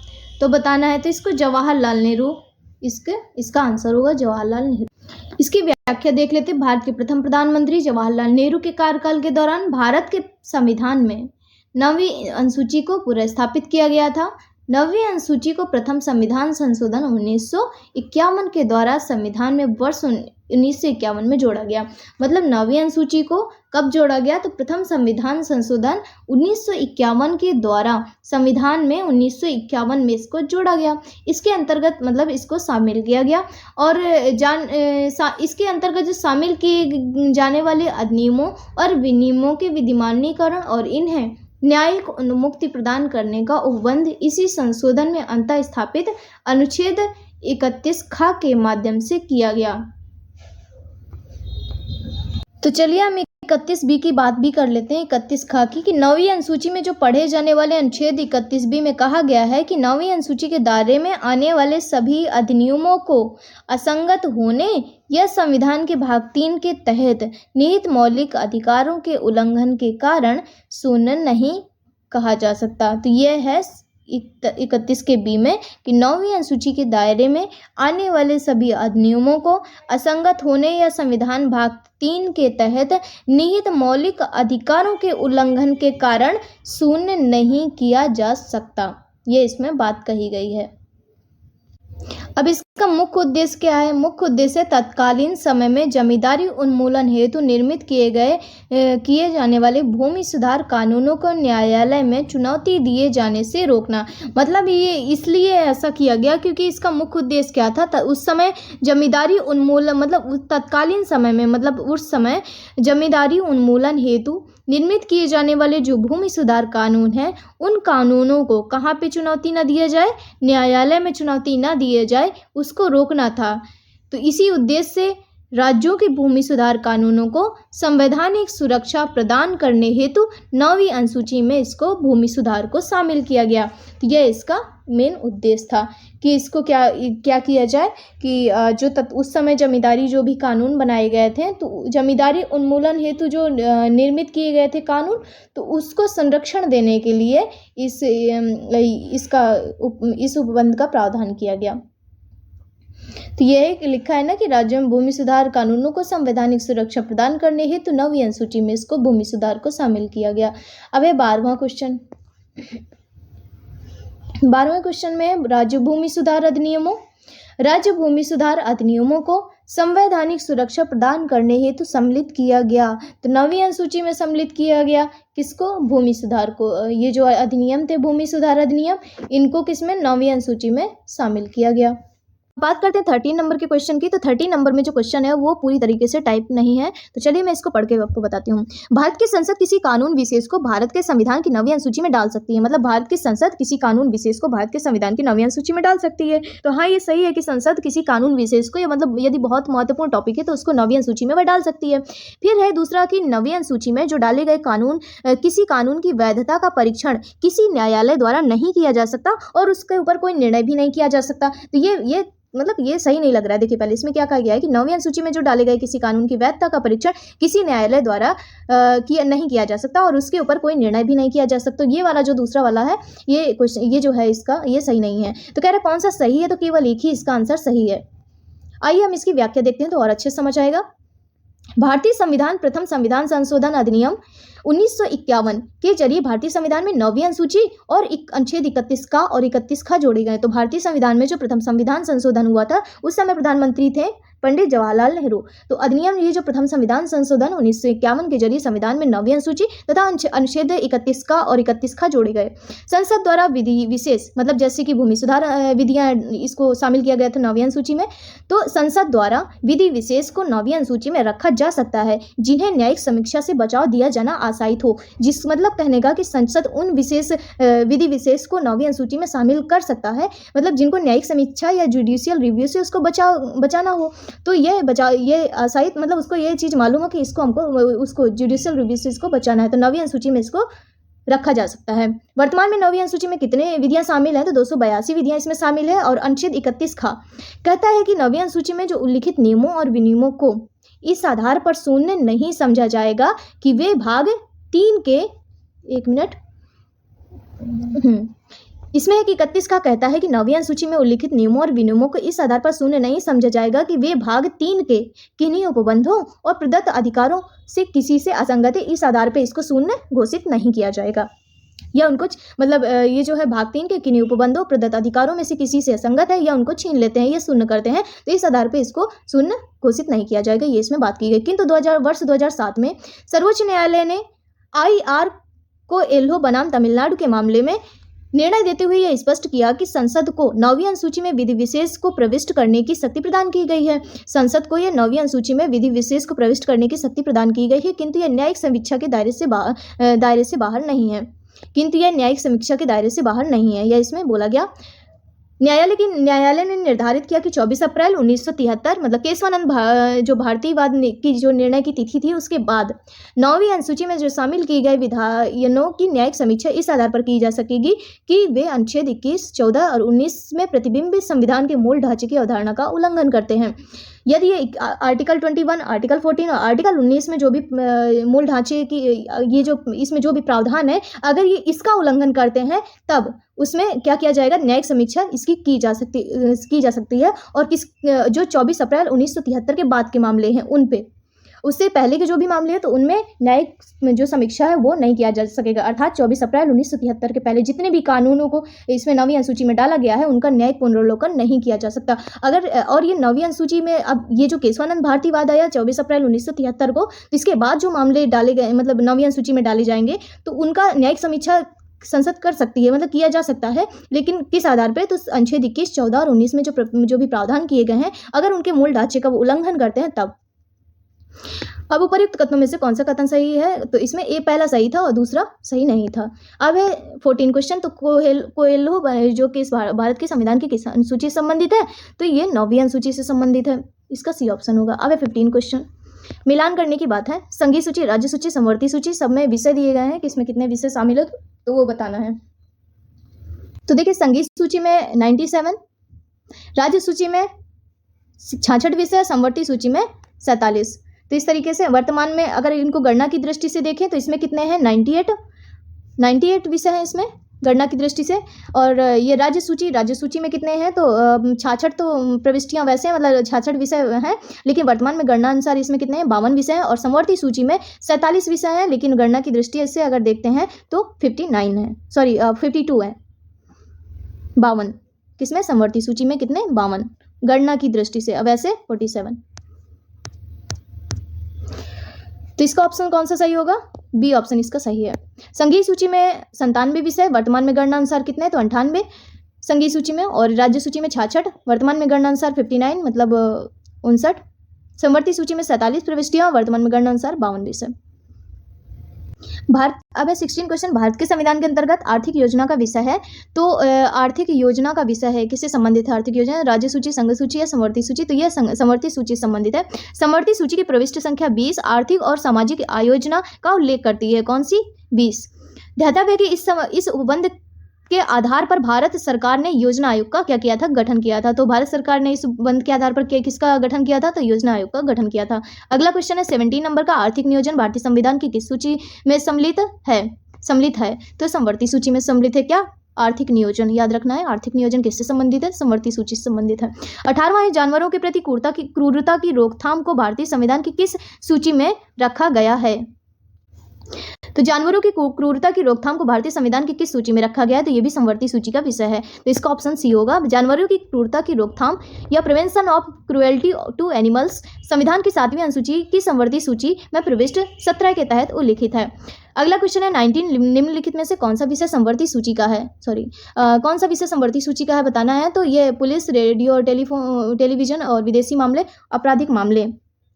तो बताना है। तो इसको जवाहरलाल नेहरू, इसका आंसर होगा जवाहरलाल नेहरू। इसकी व्याख्या देख लेते हैं। भारत के प्रथम प्रधानमंत्री जवाहरलाल नेहरू के कार्यकाल के दौरान भारत के संविधान में 9वीं अनुसूची को पूरा स्थापित किया गया था। 9वीं अनुसूची को प्रथम संविधान संशोधन 1951 के द्वारा संविधान में वर्ष 1951 में जोड़ा गया। मतलब 9वीं अनुसूची को कब जोड़ा गया? तो प्रथम संविधान संशोधन 1951 के द्वारा संविधान में 1951 में इसको जोड़ा गया। इसके अंतर्गत मतलब इसको शामिल किया गया, और इसके अंतर्गत जो शामिल किए जाने वाले अधिनियमों और विनियमों के विधिमान्यीकरण और इन्हें न्यायिक उन्मुक्ति प्रदान करने का उपबंध इसी संशोधन में अंतः स्थापित अनुच्छेद 31 ख के माध्यम से किया गया। तो चलिए हम 31B की बात भी कर लेते हैं। 31 ख की कि 9वीं अनुसूची में जो पढ़े जाने वाले अनुच्छेद 31B में कहा गया है कि 9वीं अनुसूची के दायरे में आने वाले सभी अधिनियमों को असंगत होने या संविधान के भाग 3 के तहत निहित मौलिक अधिकारों के उल्लंघन के कारण शून्य नहीं कहा जा सकता। तो यह है 31 के बी में कि 9वीं अनुसूची के दायरे में आने वाले सभी अधिनियमों को असंगत होने या संविधान भाग 3 के तहत निहित मौलिक अधिकारों के उल्लंघन के कारण शून्य नहीं किया जा सकता। ये इसमें बात कही गई है। अब इसका मुख्य उद्देश्य क्या है? मुख्य उद्देश्य तत्कालीन समय में जमींदारी उन्मूलन हेतु निर्मित किए जाने वाले भूमि सुधार कानूनों को न्यायालय में चुनौती दिए जाने से रोकना। मतलब ये इसलिए ऐसा किया गया क्योंकि इसका मुख्य उद्देश्य क्या था? उस समय जमींदारी उन्मूलन, मतलब तत्कालीन समय में, मतलब उस समय जमींदारी उन्मूलन हेतु निर्मित किए जाने वाले जो भूमि सुधार कानून हैं, उन कानूनों को कहाँ पे चुनौती न दिया जाए? न्यायालय में चुनौती न दिए जाए, उसको रोकना था। तो इसी उद्देश्य से राज्यों के भूमि सुधार कानूनों को संवैधानिक सुरक्षा प्रदान करने हेतु 9वीं अनुसूची में इसको भूमि सुधार को शामिल किया गया। तो यह इसका मेन उद्देश्य था कि इसको क्या किया जाए कि उस समय जमींदारी जो भी कानून बनाए गए थे, तो जमींदारी उन्मूलन हेतु जो निर्मित किए गए थे कानून, तो उसको संरक्षण देने के लिए इस उपबंध का प्रावधान किया गया। तो यह लिखा है ना कि राज्यों में भूमि सुधार कानूनों को संवैधानिक सुरक्षा प्रदान करने हेतु 9वीं अनुसूची में इसको भूमि सुधार को शामिल किया गया। अब है 12वां क्वेश्चन। 12वें क्वेश्चन में राज्य भूमि सुधार अधिनियमों। राज्य भूमि सुधार अधिनियमों को संवैधानिक सुरक्षा प्रदान करने हेतु सम्मिलित किया गया। तो 9वीं अनुसूची में सम्मिलित किया गया किसको? भूमि सुधार को। ये जो अधिनियम थे भूमि सुधार अधिनियम, इनको किसमें? 9वीं अनुसूची में शामिल किया गया। बात करते हैं 13 नंबर के क्वेश्चन की। तो 13 नंबर में जो क्वेश्चन है वो पूरी तरीके से टाइप नहीं है, तो चलिए मैं इसको पढ़ के आपको बताती हूँ। भारत की संसद किसी कानून विशेष को भारत के संविधान की 9वीं अनुसूची में डाल सकती है। मतलब भारत की संसद किसी कानून विशेष को भारत के संविधान की 9वीं अनुसूची में डाल सकती है। तो हाँ, ये सही है कि संसद किसी कानून विशेष को, या मतलब यदि बहुत महत्वपूर्ण टॉपिक है तो उसको 9वीं अनुसूची में वह डाल सकती है। फिर है दूसरा कि 9वीं अनुसूची में जो डाले गए कानून, किसी कानून की वैधता का परीक्षण किसी न्यायालय द्वारा नहीं किया जा सकता और उसके ऊपर कोई निर्णय भी नहीं किया जा सकता। तो ये मतलब ये सही नहीं लग रहा है। देखिए पहले इसमें क्या कहा गया है कि 9वीं अनुसूची में जो डाले गए किसी कानून की वैधता का परीक्षण किसी न्यायालय द्वारा नहीं किया जा सकता और उसके ऊपर कोई निर्णय भी नहीं किया जा सकता। ये वाला जो दूसरा वाला है, ये जो है इसका, ये सही नहीं है। तो कह रहे कौन सा सही है? तो केवल एक ही इसका आंसर सही है। आइए हम इसकी व्याख्या देखते हैं तो और अच्छे समझ आएगा। भारतीय संविधान प्रथम संविधान संशोधन अधिनियम 1951 के जरिए भारतीय संविधान में 9वीं अनुसूची और अनुच्छेद 31 और 31 जोड़े गए। तो भारतीय संविधान में जो प्रथम संविधान संशोधन हुआ था, उस समय प्रधानमंत्री थे पंडित जवाहरलाल नेहरू। तो अधिनियम, ये जो प्रथम संविधान संशोधन 1951 के जरिए संविधान में 9वीं अनुसूची तथा अनुच्छेद 31 का और 31 का जोड़े गए। संसद द्वारा विधि विशेष, मतलब जैसे कि भूमि सुधार विधियां, इसको शामिल किया गया था 9वीं अनुसूची में। तो संसद द्वारा विधि विशेष को 9वीं अनुसूची में रखा जा सकता है जिन्हें न्यायिक समीक्षा से बचाव दिया जाना आशायित हो। जिस मतलब कहने का कि संसद उन विशेष विधि विशेष को 9वीं अनुसूची में शामिल कर सकता है, मतलब जिनको न्यायिक समीक्षा या जुडिशियल रिव्यू से उसको बचाना हो। तो ये आशायित, मतलब उसको ये चीज़ मालूम हो कि इसको हमको उसको जुडिशियल रिव्यू से इसको बचाना है, तो 9वीं अनुसूची में इसको रखा जा सकता है। वर्तमान में 9वीं अनुसूची में कितने विधियां शामिल हैं, तो 282 विधियां इसमें शामिल है। और अनुच्छेद 31 कहता है कि 9वीं अनुसूची में जो उल्लिखित नियमों और विनियमों को इस आधार पर शून्य नहीं समझा जाएगा कि वे भाग 3 के, एक मिनट, इसमें है कि 31 का कहता है कि 9वीं अनुसूची में उल्लिखित नियमों और विनियमों को इस आधार पर शून्य नहीं समझा जाएगा कि वे भाग 3 के किन्हीं उपबंधों और प्रदत्त अधिकारों से किसी से असंगत है। इस आधार पर इसको शून्य घोषित नहीं किया जाएगा, या उनको मतलब ये जो है भाग 3 के किन्हीं उपबंधों प्रदत्त अधिकारों में से किसी से असंगत है या उनको छीन लेते हैं या शून्य करते हैं, तो इस आधार पर इसको शून्य घोषित नहीं किया जाएगा, ये इसमें बात की गई। किंतु वर्ष 2007 में सर्वोच्च न्यायालय ने IR को एल्हो बनाम तमिलनाडु के मामले में निर्णय देते हुए यह स्पष्ट किया कि संसद को 9वीं अनुसूची में विधि विशेष को प्रविष्ट करने की शक्ति प्रदान की गई है। संसद को यह 9वीं अनुसूची में विधि विशेष को प्रविष्ट करने की शक्ति प्रदान की गई है, किंतु यह न्यायिक समीक्षा के दायरे से बाहर नहीं है। यह इसमें बोला गया। न्यायालय ने निर्धारित किया कि 24 अप्रैल 1973, मतलब केशवानंद जो भारतीयवाद की जो निर्णय की तिथि थी, उसके बाद 9वीं अनुसूची में जो शामिल किए गए विधायनों की न्यायिक समीक्षा इस आधार पर की जा सकेगी कि वे अनुच्छेद 21, 14 और 19 में प्रतिबिंबित संविधान के मूल ढांचे की अवधारणा का उल्लंघन करते हैं। यदि ये आर्टिकल 21, आर्टिकल 14 और आर्टिकल 19 में जो भी मूल ढांचे की ये जो इसमें जो भी प्रावधान है, अगर ये इसका उल्लंघन करते हैं तब उसमें क्या किया जाएगा, न्यायिक समीक्षा इसकी की जा सकती है। और जो 24 अप्रैल 1973 के बाद के मामले हैं उन पे, उससे पहले के जो भी मामले हैं तो उनमें न्यायिक जो समीक्षा है वो नहीं किया जा सकेगा। अर्थात 24 अप्रैल 1973 के पहले जितने भी कानूनों को इसमें 9वीं अनुसूची में डाला गया है उनका न्यायिक पुनर्वलोकन नहीं किया जा सकता। और ये 9वीं अनुसूची में अब ये जो केशवानंद भारतीवाद आया 24 अप्रैल 1973 को, तो इसके बाद जो मामले डाले गए, मतलब 9वीं अनुसूची में डाले जाएंगे, तो उनका न्यायिक समीक्षा संसद कर सकती है, मतलब किया जा सकता है। लेकिन किस आधार पर, तो अनुच्छेद 21, 14 और 19 में जो भी प्रावधान किए गए हैं, अगर उनके मूल ढांचे का उल्लंघन करते हैं तब। अब उपर्युक्त कथनों में से कौन सा कथन सही है, तो इसमें ए पहला सही था और दूसरा सही नहीं था। अब है 14 क्वेश्चन। तो कोएल्हो जो कि भारत के संविधान की किस अनुसूची से संबंधित है, तो ये 9वीं अनुसूची से संबंधित है, इसका सी ऑप्शन होगा। अब है 15 क्वेश्चन। मिलान करने की बात है। संघीय सूची, राज्य सूची, समवर्ती सूची, सब में विषय दिए गए हैं कि इसमें कितने विषय शामिल है, तो वो बताना है। तो देखिए, संघीय सूची में 97, राज्य सूची में 66 विषय, समवर्ती सूची में 47। तो इस तरीके से वर्तमान में अगर इनको गणना की दृष्टि से देखें तो इसमें कितने हैं, 98 विषय हैं इसमें गणना की दृष्टि से। और ये राज्य सूची में कितने हैं, तो 66 तो प्रविष्टियां वैसे हैं, मतलब 66 विषय हैं, लेकिन वर्तमान में गणना अनुसार इसमें कितने हैं, 52 विषय हैं। और समवर्ती सूची में 47 विषय हैं, लेकिन गणना की दृष्टि से अगर देखते हैं तो 52 है। 52 किसमें, समवर्ती सूची में कितने, 52 गणना की दृष्टि से, अब वैसे 47। तो इसका ऑप्शन कौन सा सही होगा, बी ऑप्शन इसका सही है। संघीय सूची में 97 विषय, वर्तमान में गणना अनुसार कितने हैं, तो 98 संघीय सूची में। और राज्य सूची में 66, वर्तमान में गणना अनुसार 59, मतलब 59। समवर्ती सूची में 47 प्रविष्टियां, वर्तमान में गणना अनुसार 52 विषय। अब है 16 क्वेश्चन। भारत के संविधान के अंतर्गत आर्थिक योजना का विषय है, तो आर्थिक योजना का विषय है, किससे संबंधित है आर्थिक योजना, राज्य सूची, संघ सूची या समवर्ती सूची, तो यह समवर्ती सूची से संबंधित है। समवर्ती सूची की प्रविष्टि संख्या 20 आर्थिक और सामाजिक आयोजना का उल्लेख करती है, कौन सी, 20। ध्यातव्य कि इस उपबंध के आधार पर भारत सरकार ने योजना आयोग का क्या किया था, गठन किया था। तो भारत सरकार ने इस उपबंध के आधार पर किसका गठन किया था, तो योजना आयोग का गठन किया था। अगला क्वेश्चन है 17 नंबर का। आर्थिक नियोजन भारतीय संविधान की किस सूची में सम्मिलित है, तो समवर्ती सूची में सम्मिलित है। क्या, आर्थिक नियोजन, याद रखना है। आर्थिक नियोजन किससे संबंधित है, समवर्ती सूची से संबंधित है। 18वां है, जानवरों के प्रति क्रूरता की रोकथाम को भारतीय संविधान की किस सूची में रखा गया है, तो जानवरों की क्रूरता की रोकथाम को भारतीय संविधान की किस सूची में रखा गया है? तो ये भी संवर्ती सूची का विषय है, तो इसका ऑप्शन सी होगा। जानवरों की क्रूरता की रोकथाम या prevention of cruelty to animals संविधान की 7वीं अनुसूची की संवर्ती सूची में प्रविष्ट 17 के तहत उल्लिखित है। अगला क्वेश्चन है 19 निम्नलिखित में से कौन सा विषय संवर्ती सूची का है? कौन सा विषय संवर्ती सूची का है बताना है। तो ये पुलिस, रेडियो और टेलीविजन और विदेशी मामले, आपराधिक मामले।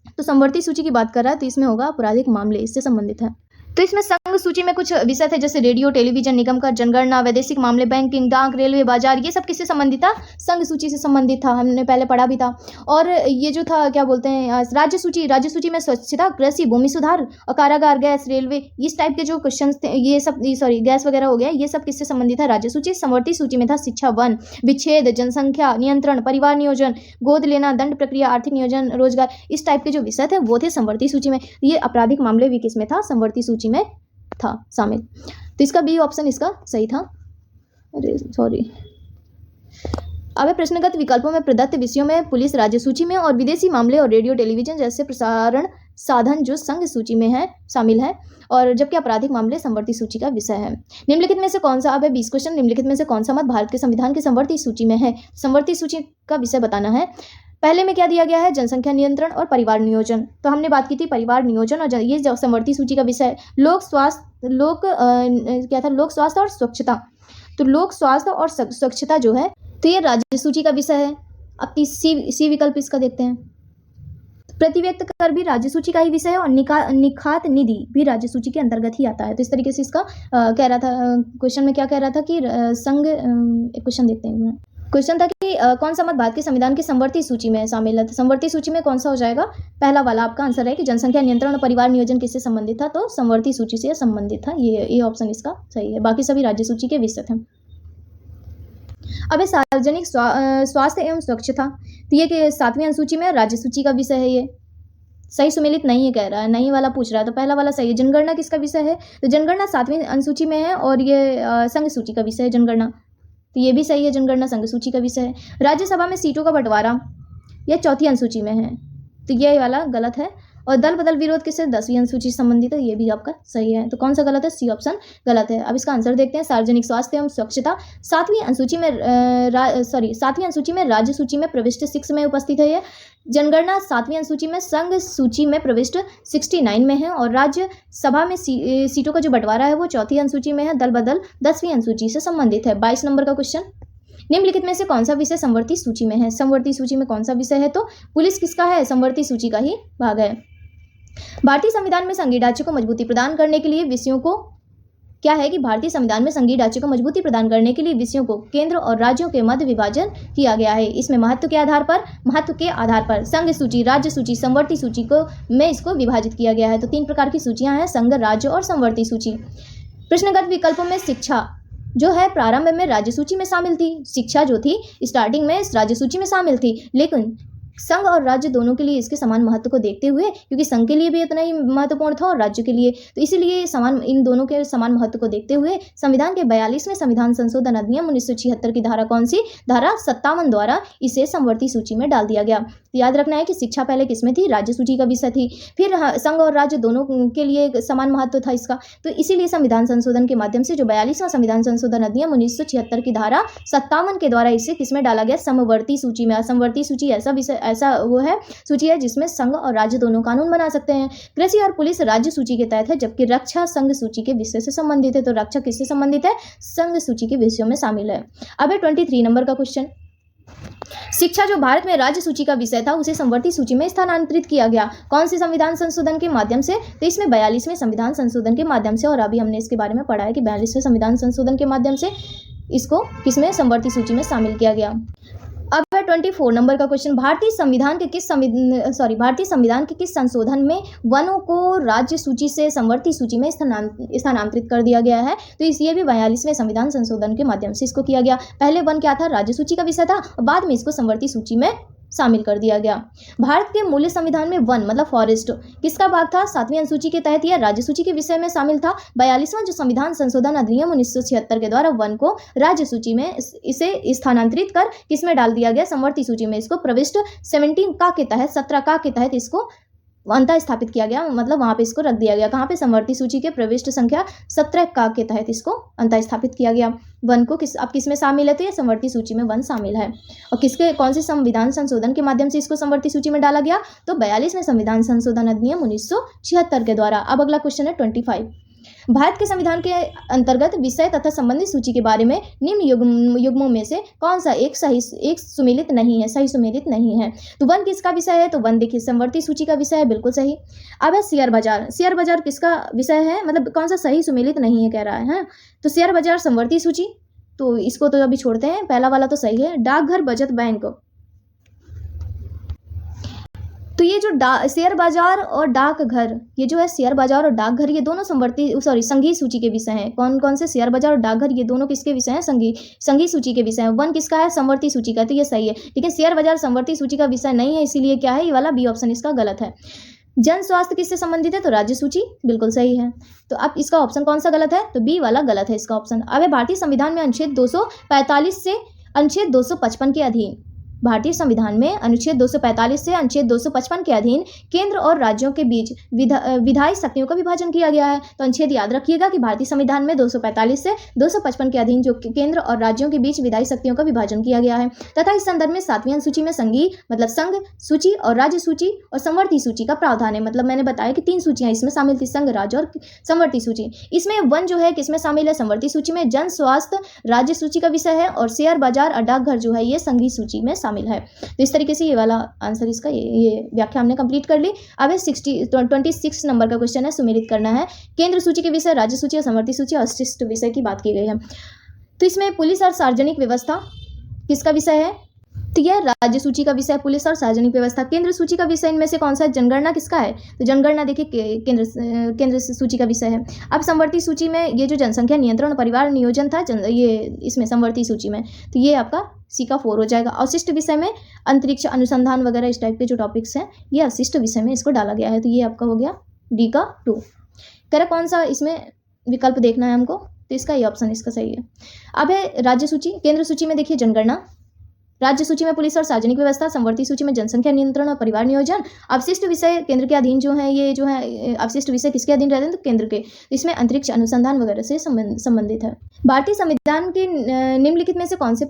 तो संवर्ती सूची की बात कर रहा है तो इसमें होगा आपराधिक मामले, इससे संबंधित है। तो इसमें संघ सूची में कुछ विषय थे जैसे रेडियो, टेलीविजन, निगम कर, जनगणना, वैदेशिक मामले, बैंकिंग, डाक, रेलवे, बाजार, ये सब किससे संबंधित था? संघ सूची से संबंधित था, हमने पहले पढ़ा भी था। और ये जो था क्या बोलते हैं राज्य सूची में स्वच्छता, कृषि, भूमि सुधार और कारागार, गैस, रेलवे, इस टाइप के जो क्वेश्चन थे ये सब, गैस वगैरह हो गया, ये सब किससे संबंधित है? राज्य सूची। संवर्ती सूची में था शिक्षा, वन, विच्छेद, जनसंख्या नियंत्रण, परिवार नियोजन, गोद लेना, दंड प्रक्रिया, आर्थिक नियोजन, रोजगार, इस टाइप के जो विषय थे वो थे संवर्ती सूची में। ये आपराधिक मामले भी किसमें था? संवर्ती सूची में था शामिल। तो इसका बी ऑप्शन इसका सही था। अब प्रश्नगत विकल्पों में प्रदत्त विषयों में पुलिस राज्य सूची में और विदेशी मामले और रेडियो टेलीविजन जैसे प्रसारण साधन जो संघ सूची में है शामिल है, और जबकि आपराधिक मामले संवर्ती सूची का विषय है। निम्नलिखित में से कौन सा, अब है 20 क्वेश्चन, निम्नलिखित में से कौन सा मत भारत के संविधान की संवर्ती सूची में है? संवर्ती सूची का विषय बताना है। पहले में क्या दिया गया है? जनसंख्या नियंत्रण और परिवार नियोजन। तो हमने बात की थी परिवार नियोजन और ये जो संवर्ती सूची का विषय है। लोक स्वास्थ्य और स्वच्छता। तो लोक स्वास्थ्य और स्वच्छता जो है तो ये राज्य सूची का विषय है। अब सी विकल्प इसका देखते हैं। प्रतिव्यक्ति कर भी राज्य सूची का ही विषय है और निखात निधि भी राज्य सूची के अंतर्गत ही आता है। तो इस तरीके से इसका कह रहा था क्वेश्चन में, क्या कह रहा था कि संघ, एक क्वेश्चन देखते हैं। क्वेश्चन था कि कौन सा मत भारत के संविधान की संवर्ती सूची में शामिल है? तो संवर्ती सूची में कौन सा हो जाएगा? पहला वाला आपका आंसर है कि जनसंख्या नियंत्रण और परिवार नियोजन किससे संबंधित था? तो संवर्ती सूची से संबंधित था। ये ऑप्शन इसका सही है, बाकी सभी राज्य सूची के विषय थे। अब सार्वजनिक स्वास्थ्य एवं स्वच्छता, तो ये 7वीं अनुसूची में राज्य सूची का विषय है। ये सही सुमेलित नहीं है कह रहा है, नहीं वाला पूछ रहा है, तो पहला वाला सही है। जनगणना किसका विषय है? तो जनगणना 7वीं अनुसूची में है और ये संघ सूची का विषय है जनगणना, तो ये भी सही है। जनगणना संघ सूची का विषय है। राज्यसभा में सीटों का बंटवारा यह 4थी अनुसूची में है, तो ये वाला गलत है। और दल बदल विरोध किससे? 10वीं अनुसूची से संबंधित है, ये भी आपका सही है। तो कौन सा गलत है? सी ऑप्शन गलत है। अब इसका आंसर देखते हैं। सार्वजनिक स्वास्थ्य एवं स्वच्छता 7वीं अनुसूची में राज्य सूची में प्रविष्ट 6 में उपस्थित है। ये जनगणना 7वीं अनुसूची में संघ सूची में प्रविष्ट 69 में है और राज्य सभा में सीटों का जो बंटवारा है वो 4थी अनुसूची में है। दल बदल 10वीं अनुसूची से संबंधित है। 22 नंबर का क्वेश्चन, निम्नलिखित में से कौन सा विषय संवर्ती सूची में है? संवर्ती सूची में कौन सा विषय है? तो पुलिस किसका है? संवर्ती सूची का ही भाग है। भारतीय संविधान में संघीय ढांचे को मजबूती प्रदान करने के लिए विषयों को क्या है कि भारतीय संविधान में संघीय ढांचे को मजबूती प्रदान करने के लिए विषयों को केंद्र और राज्यों के मध्य विभाजन किया गया है। इसमें महत्व के आधार पर संघ सूची, राज्य सूची, संवर्ती सूची में इसको विभाजित किया गया है। तो 3 प्रकार की सूचियां हैं, संघ, राज्य और संवर्ती सूची। प्रश्नगत विकल्पों में शिक्षा जो है प्रारंभ में राज्य सूची में शामिल थी। शिक्षा जो थी स्टार्टिंग में राज्य सूची में शामिल थी, लेकिन संघ और राज्य दोनों के लिए इसके समान महत्व को देखते हुए, क्योंकि संघ के लिए भी इतना ही महत्वपूर्ण था और राज्य के लिए, तो इसीलिए इन दोनों के समान महत्व को देखते हुए संविधान के 42वें संविधान संशोधन अधिनियम 1976 की धारा कौन सी? धारा 57 द्वारा इसे संवर्ती सूची में डाल दिया गया। तो याद रखना है कि शिक्षा पहले किसमें थी? राज्य सूची का विषय थी। फिर संघ और राज्य दोनों के लिए समान महत्व था इसका, तो इसीलिए संविधान संशोधन के माध्यम से जो 42वां संविधान संशोधन अधिनियम 1976 की धारा 57 के द्वारा इसे किसमें डाला गया? समवर्ती सूची में। समवर्ती सूची ऐसा वो है सूची है जिसमें संघ और राज्य दोनों कानून बना सकते हैं। कृषि और पुलिस राज्य सूची के तहत है, जबकि रक्षा संघ सूची के विषय से संबंधित है। तो रक्षा किससे संबंधित है? संघ सूची के विषयों में शामिल है। अब 23 नंबर का क्वेश्चन, शिक्षा जो भारत में राज्य सूची का विषय था उसे संवर्ती सूची में स्थानांतरित किया गया। कौन से संविधान संशोधन के माध्यम से? तो इसमें 42वें संविधान संशोधन के माध्यम से, और अभी हमने इसके बारे में पढ़ा है कि 42वें संविधान संशोधन के माध्यम से इसको किसमें? संवर्ती सूची में शामिल किया गया। अब 24 नंबर का क्वेश्चन, भारतीय संविधान के किस संशोधन में वनों को राज्य सूची से संवर्ती सूची में स्थानांतरित कर दिया गया है? तो ये भी 42वें संविधान संशोधन के माध्यम से इसको किया गया। पहले वन क्या था? राज्य सूची का विषय था, और बाद में इसको संवर्ती सूची में शामिल कर दिया गया। भारत के मूल संविधान में वन मतलब फॉरेस्ट किसका भाग था? 7वीं अनुसूची के तहत यह राज्य सूची के विषय में शामिल था। 42वां जो संविधान संशोधन अधिनियम 1976 के द्वारा वन को राज्य सूची में इसे स्थानांतरित कर किसमें डाल दिया गया? संवर्ती सूची में। इसको प्रविष्ट 17 का के तहत इसको अंतः स्थापित किया गया, मतलब वहाँ पे इसको रख दिया गया। कहाँ पे? समवर्ती सूची के प्रविष्ट संख्या 17 का के तहत इसको अंतः स्थापित किया गया। वन को किस में शामिल है? तो ये समवर्ती सूची में वन शामिल है। और कौन से संविधान संशोधन के माध्यम से इसको समवर्ती सूची में डाला गया? तो 42वें संविधान संशोधन अधिनियम 1976 के द्वारा। अब अगला क्वेश्चन है 25। भारत के संविधान के अंतर्गत विषय तथा संबंधित सूची के बारे में निम्न युग्मों में से कौन सा एक सुमेलित नहीं है, सही सुमेलित नहीं है? तो वन किसका विषय है? तो वन देखिए समवर्ती सूची का विषय है, बिल्कुल सही। अब है शेयर बाजार। शेयर बाजार किसका विषय है, मतलब कौन सा सही सुमेलित नहीं है कह रहा है? तो शेयर बाजार समवर्ती सूची, तो इसको तो अभी छोड़ते हैं, पहला वाला तो सही है। डाकघर बचत बैंक, तो ये जो शेयर बाजार और डाकघर, ये जो है शेयर बाजार और डाकघर, ये दोनों संघीय सूची के विषय हैं। कौन कौन से? शेयर बाजार और डाकघर, ये दोनों किसके विषय हैं? संघीय सूची के विषय हैं। वन किसका है? समवर्ती सूची का, तो ये सही है। लेकिन शेयर बाजार समवर्ती सूची का विषय नहीं है, इसीलिए क्या है, ये वाला बी ऑप्शन इसका गलत है। जन स्वास्थ्य किससे संबंधित है? तो राज्य सूची, बिल्कुल सही है। तो अब इसका ऑप्शन कौन सा गलत है? तो बी वाला गलत है इसका ऑप्शन। अब है भारतीय संविधान में अनुच्छेद 245 से अनुच्छेद 255 के अधीन, भारतीय संविधान में अनुच्छेद 245 से अनुच्छेद 255 के अधीन केंद्र और राज्यों के बीच विधायी शक्तियों का विभाजन किया गया है। तो अनुच्छेद याद रखिएगा कि भारतीय संविधान में 245 से 255 के अधीन जो केंद्र और राज्यों के बीच विधायी शक्तियों का विभाजन किया गया है, तथा इस संदर्भ में 7वीं अनुसूची में संघीय मतलब संघ सूची और राज्य सूची और समवर्ती सूची का प्रावधान है। मतलब मैंने बताया कि 3 सूचियां इसमें शामिल थी, संघ, राज्य और समवर्ती सूची। इसमें वन जो है किसमें शामिल है? समवर्ती सूची में। जन स्वास्थ्य राज्य सूची का विषय है और शेयर बाजार और डाकघर जो है ये संघीय सूची में शामिल है। तो इस तरीके से ये वाला आंसर इसका ये व्याख्या हमने कंप्लीट कर ली। अब 26 नंबर का क्वेश्चन है, सुमेलित करना है। केंद्र सूची के विषय, राज्य सूची और समवर्ती सूची और अशिष्ट विषय की बात की गई है। तो इसमें पुलिस और सार्वजनिक व्यवस्था किसका विषय है? तो यह राज्य सूची का विषय, पुलिस और सार्वजनिक व्यवस्था। केंद्र सूची का विषय इनमें से कौन सा है? जनगणना किसका है? तो जनगणना देखिए केंद्र सूची का विषय है। अब समवर्ती सूची में ये जो जनसंख्या नियंत्रण और परिवार नियोजन था, ये इसमें समवर्ती सूची में, तो ये आपका सी का 4 हो जाएगा। अवशिष्ट विषय में अंतरिक्ष अनुसंधान वगैरह इस टाइप के जो टॉपिक्स हैं, ये अवशिष्ट विषय में इसको डाला गया है। तो ये आपका हो गया डी का 2। कह रहा कौन सा इसमें विकल्प देखना है हमको, तो इसका ये ऑप्शन इसका सही है। अब है राज्य सूची। केंद्र सूची में देखिए जनगणना, राज्य सूची में पुलिस और सार्वजनिक व्यवस्था, समवर्ती सूची में जनसंख्या नियंत्रण और परिवार नियोजन। अवशिष्ट विषय केंद्र के अधीन जो है, ये जो है अवशिष्ट विषय किसके अधीन रहते हैं? तो केंद्र के। इसमें अंतरिक्ष अनुसंधान वगैरह से संबंधित है। भारतीय संविधान के निम्नलिखित में से कौन से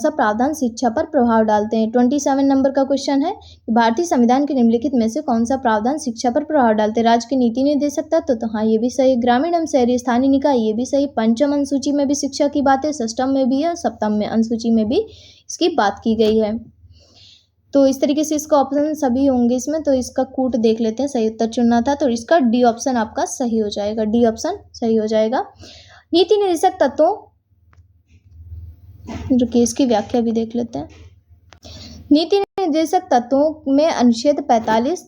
प्रावधान शिक्षा पर प्रभाव डालते हैं? 27 नंबर का क्वेश्चन है। भारतीय संविधान के निम्नलिखित में से कौन सा प्रावधान शिक्षा पर प्रभाव डालते हैं? राज्य के नीति निर्देशक तत्व, तो हाँ ये भी सही। ग्रामीण एवं शहरी स्थानीय निकाय, ये भी सही। पंचम अनुसूची में भी शिक्षा की बात है, षष्ठम में भी है, सप्तम में अनुसूची में भी इसकी बात की गई है। तो इस तरीके से इसका ऑप्शन सभी होंगे इसमें। तो इसका कूट देख लेते हैं, सही उत्तर चुनना था, तो इसका डी ऑप्शन आपका सही हो जाएगा। डी ऑप्शन सही हो जाएगा। नीति निर्देशक तत्वों, रुकिए इसकी व्याख्या भी देख लेते हैं। नीति निर्देशक तत्वों में अनुच्छेद 45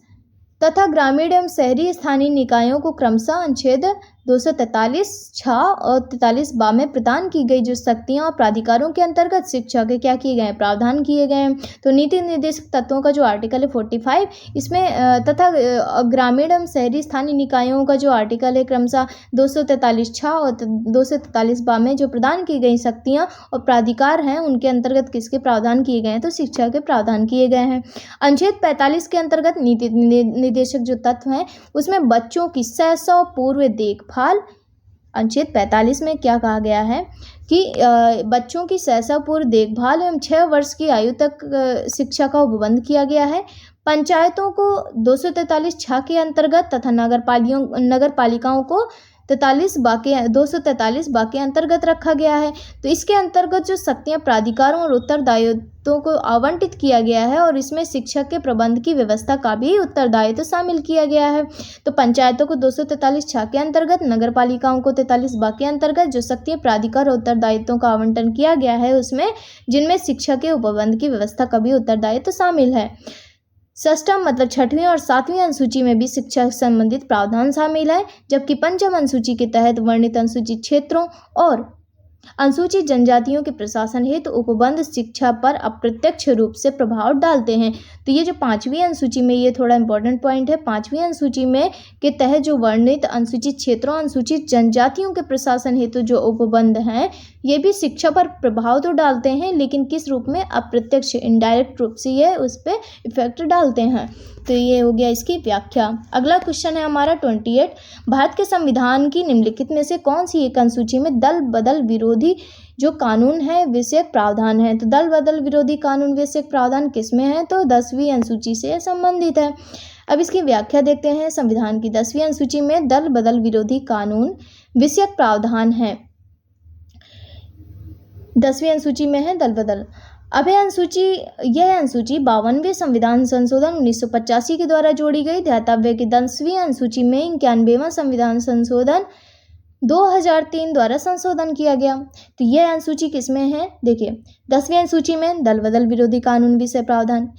तथा ग्रामीण एवं शहरी स्थानीय निकायों को क्रमशः अनुच्छेद 243(6) और 43(ब) में प्रदान की गई जो शक्तियां और प्राधिकारों के अंतर्गत शिक्षा के क्या किए गए हैं? प्रावधान किए गए हैं। तो नीति निर्देशक तत्वों का जो आर्टिकल है 45 इसमें तथा ग्रामीण एवं शहरी स्थानीय निकायों का जो आर्टिकल है क्रमशः 243(6) और 243(ब) में जो प्रदान की गई शक्तियां और प्राधिकार हैं उनके अंतर्गत किसके प्रावधान किए गए हैं? तो शिक्षा के प्रावधान किए गए हैं। अनुच्छेद 45 के अंतर्गत नीति निर्देशक जो तत्व हैं उसमें बच्चों की शैशव पूर्व देखभाल, अनुच्छेद 45 में क्या कहा गया है कि बच्चों की शैशव पूर्व देखभाल एवं 6 वर्ष की आयु तक शिक्षा का उपबंध किया गया है। पंचायतों को 243(6) के अंतर्गत तथा नगर पालिकाओं को 243(ब) के अंतर्गत रखा गया है। तो इसके अंतर्गत जो शक्तियां प्राधिकारों और उत्तरदायित्वों को आवंटित किया गया है और इसमें शिक्षक के प्रबंध की व्यवस्था का भी उत्तरदायित्व शामिल किया गया है। तो पंचायतों को 243(6) के अंतर्गत, नगर पालिकाओं को 43(ब) के अंतर्गत जो शक्तियां प्राधिकार और उत्तरदायित्वों का आवंटन किया गया है उसमें जिनमें शिक्षक के उपबंध की व्यवस्था का भी उत्तरदायित्व शामिल है। षष्ठम मतलब 6वीं और 7वीं अनुसूची में भी शिक्षा से संबंधित प्रावधान शामिल है, जबकि पंचम अनुसूची के तहत वर्णित अनुसूचित क्षेत्रों और अनुसूचित जनजातियों के प्रशासन हेतु उपबंध शिक्षा पर अप्रत्यक्ष रूप से प्रभाव डालते हैं। तो ये जो 5वीं अनुसूची में, ये थोड़ा इंपॉर्टेंट पॉइंट है, 5वीं अनुसूची में के तहत जो वर्णित अनुसूचित क्षेत्रों, अनुसूचित जनजातियों के प्रशासन हेतु जो उपबंध हैं ये भी शिक्षा पर प्रभाव तो डालते हैं, लेकिन किस रूप में? अप्रत्यक्ष, इनडायरेक्ट रूप से ये उस पर इफेक्ट डालते हैं। तो ये हो गया इसकी व्याख्या। अगला क्वेश्चन है हमारा 28। भारत के संविधान की निम्नलिखित में से कौन सी एक अनुसूची में दल बदल विरोधी जो कानून है विषयक प्रावधान है? तो दल बदल विरोधी कानून विषयक प्रावधान किस में है? तो 10वीं अनुसूची से संबंधित है। अब इसकी व्याख्या देखते हैं। संविधान की 10वीं अनुसूची में दल बदल विरोधी कानून विषयक प्रावधान है। 10वीं अनुसूची में है दल बदल। अब यह अनुसूची 52वें संविधान संशोधन 1985 के द्वारा जोड़ी गई। ध्यातव्य की 10वीं अनुसूची में 91वां संविधान संशोधन 2003 द्वारा संशोधन किया गया। तो यह अनुसूची किसमें है? देखिए, 10वीं अनुसूची में दल बदल विरोधी कानून विषय प्रावधान।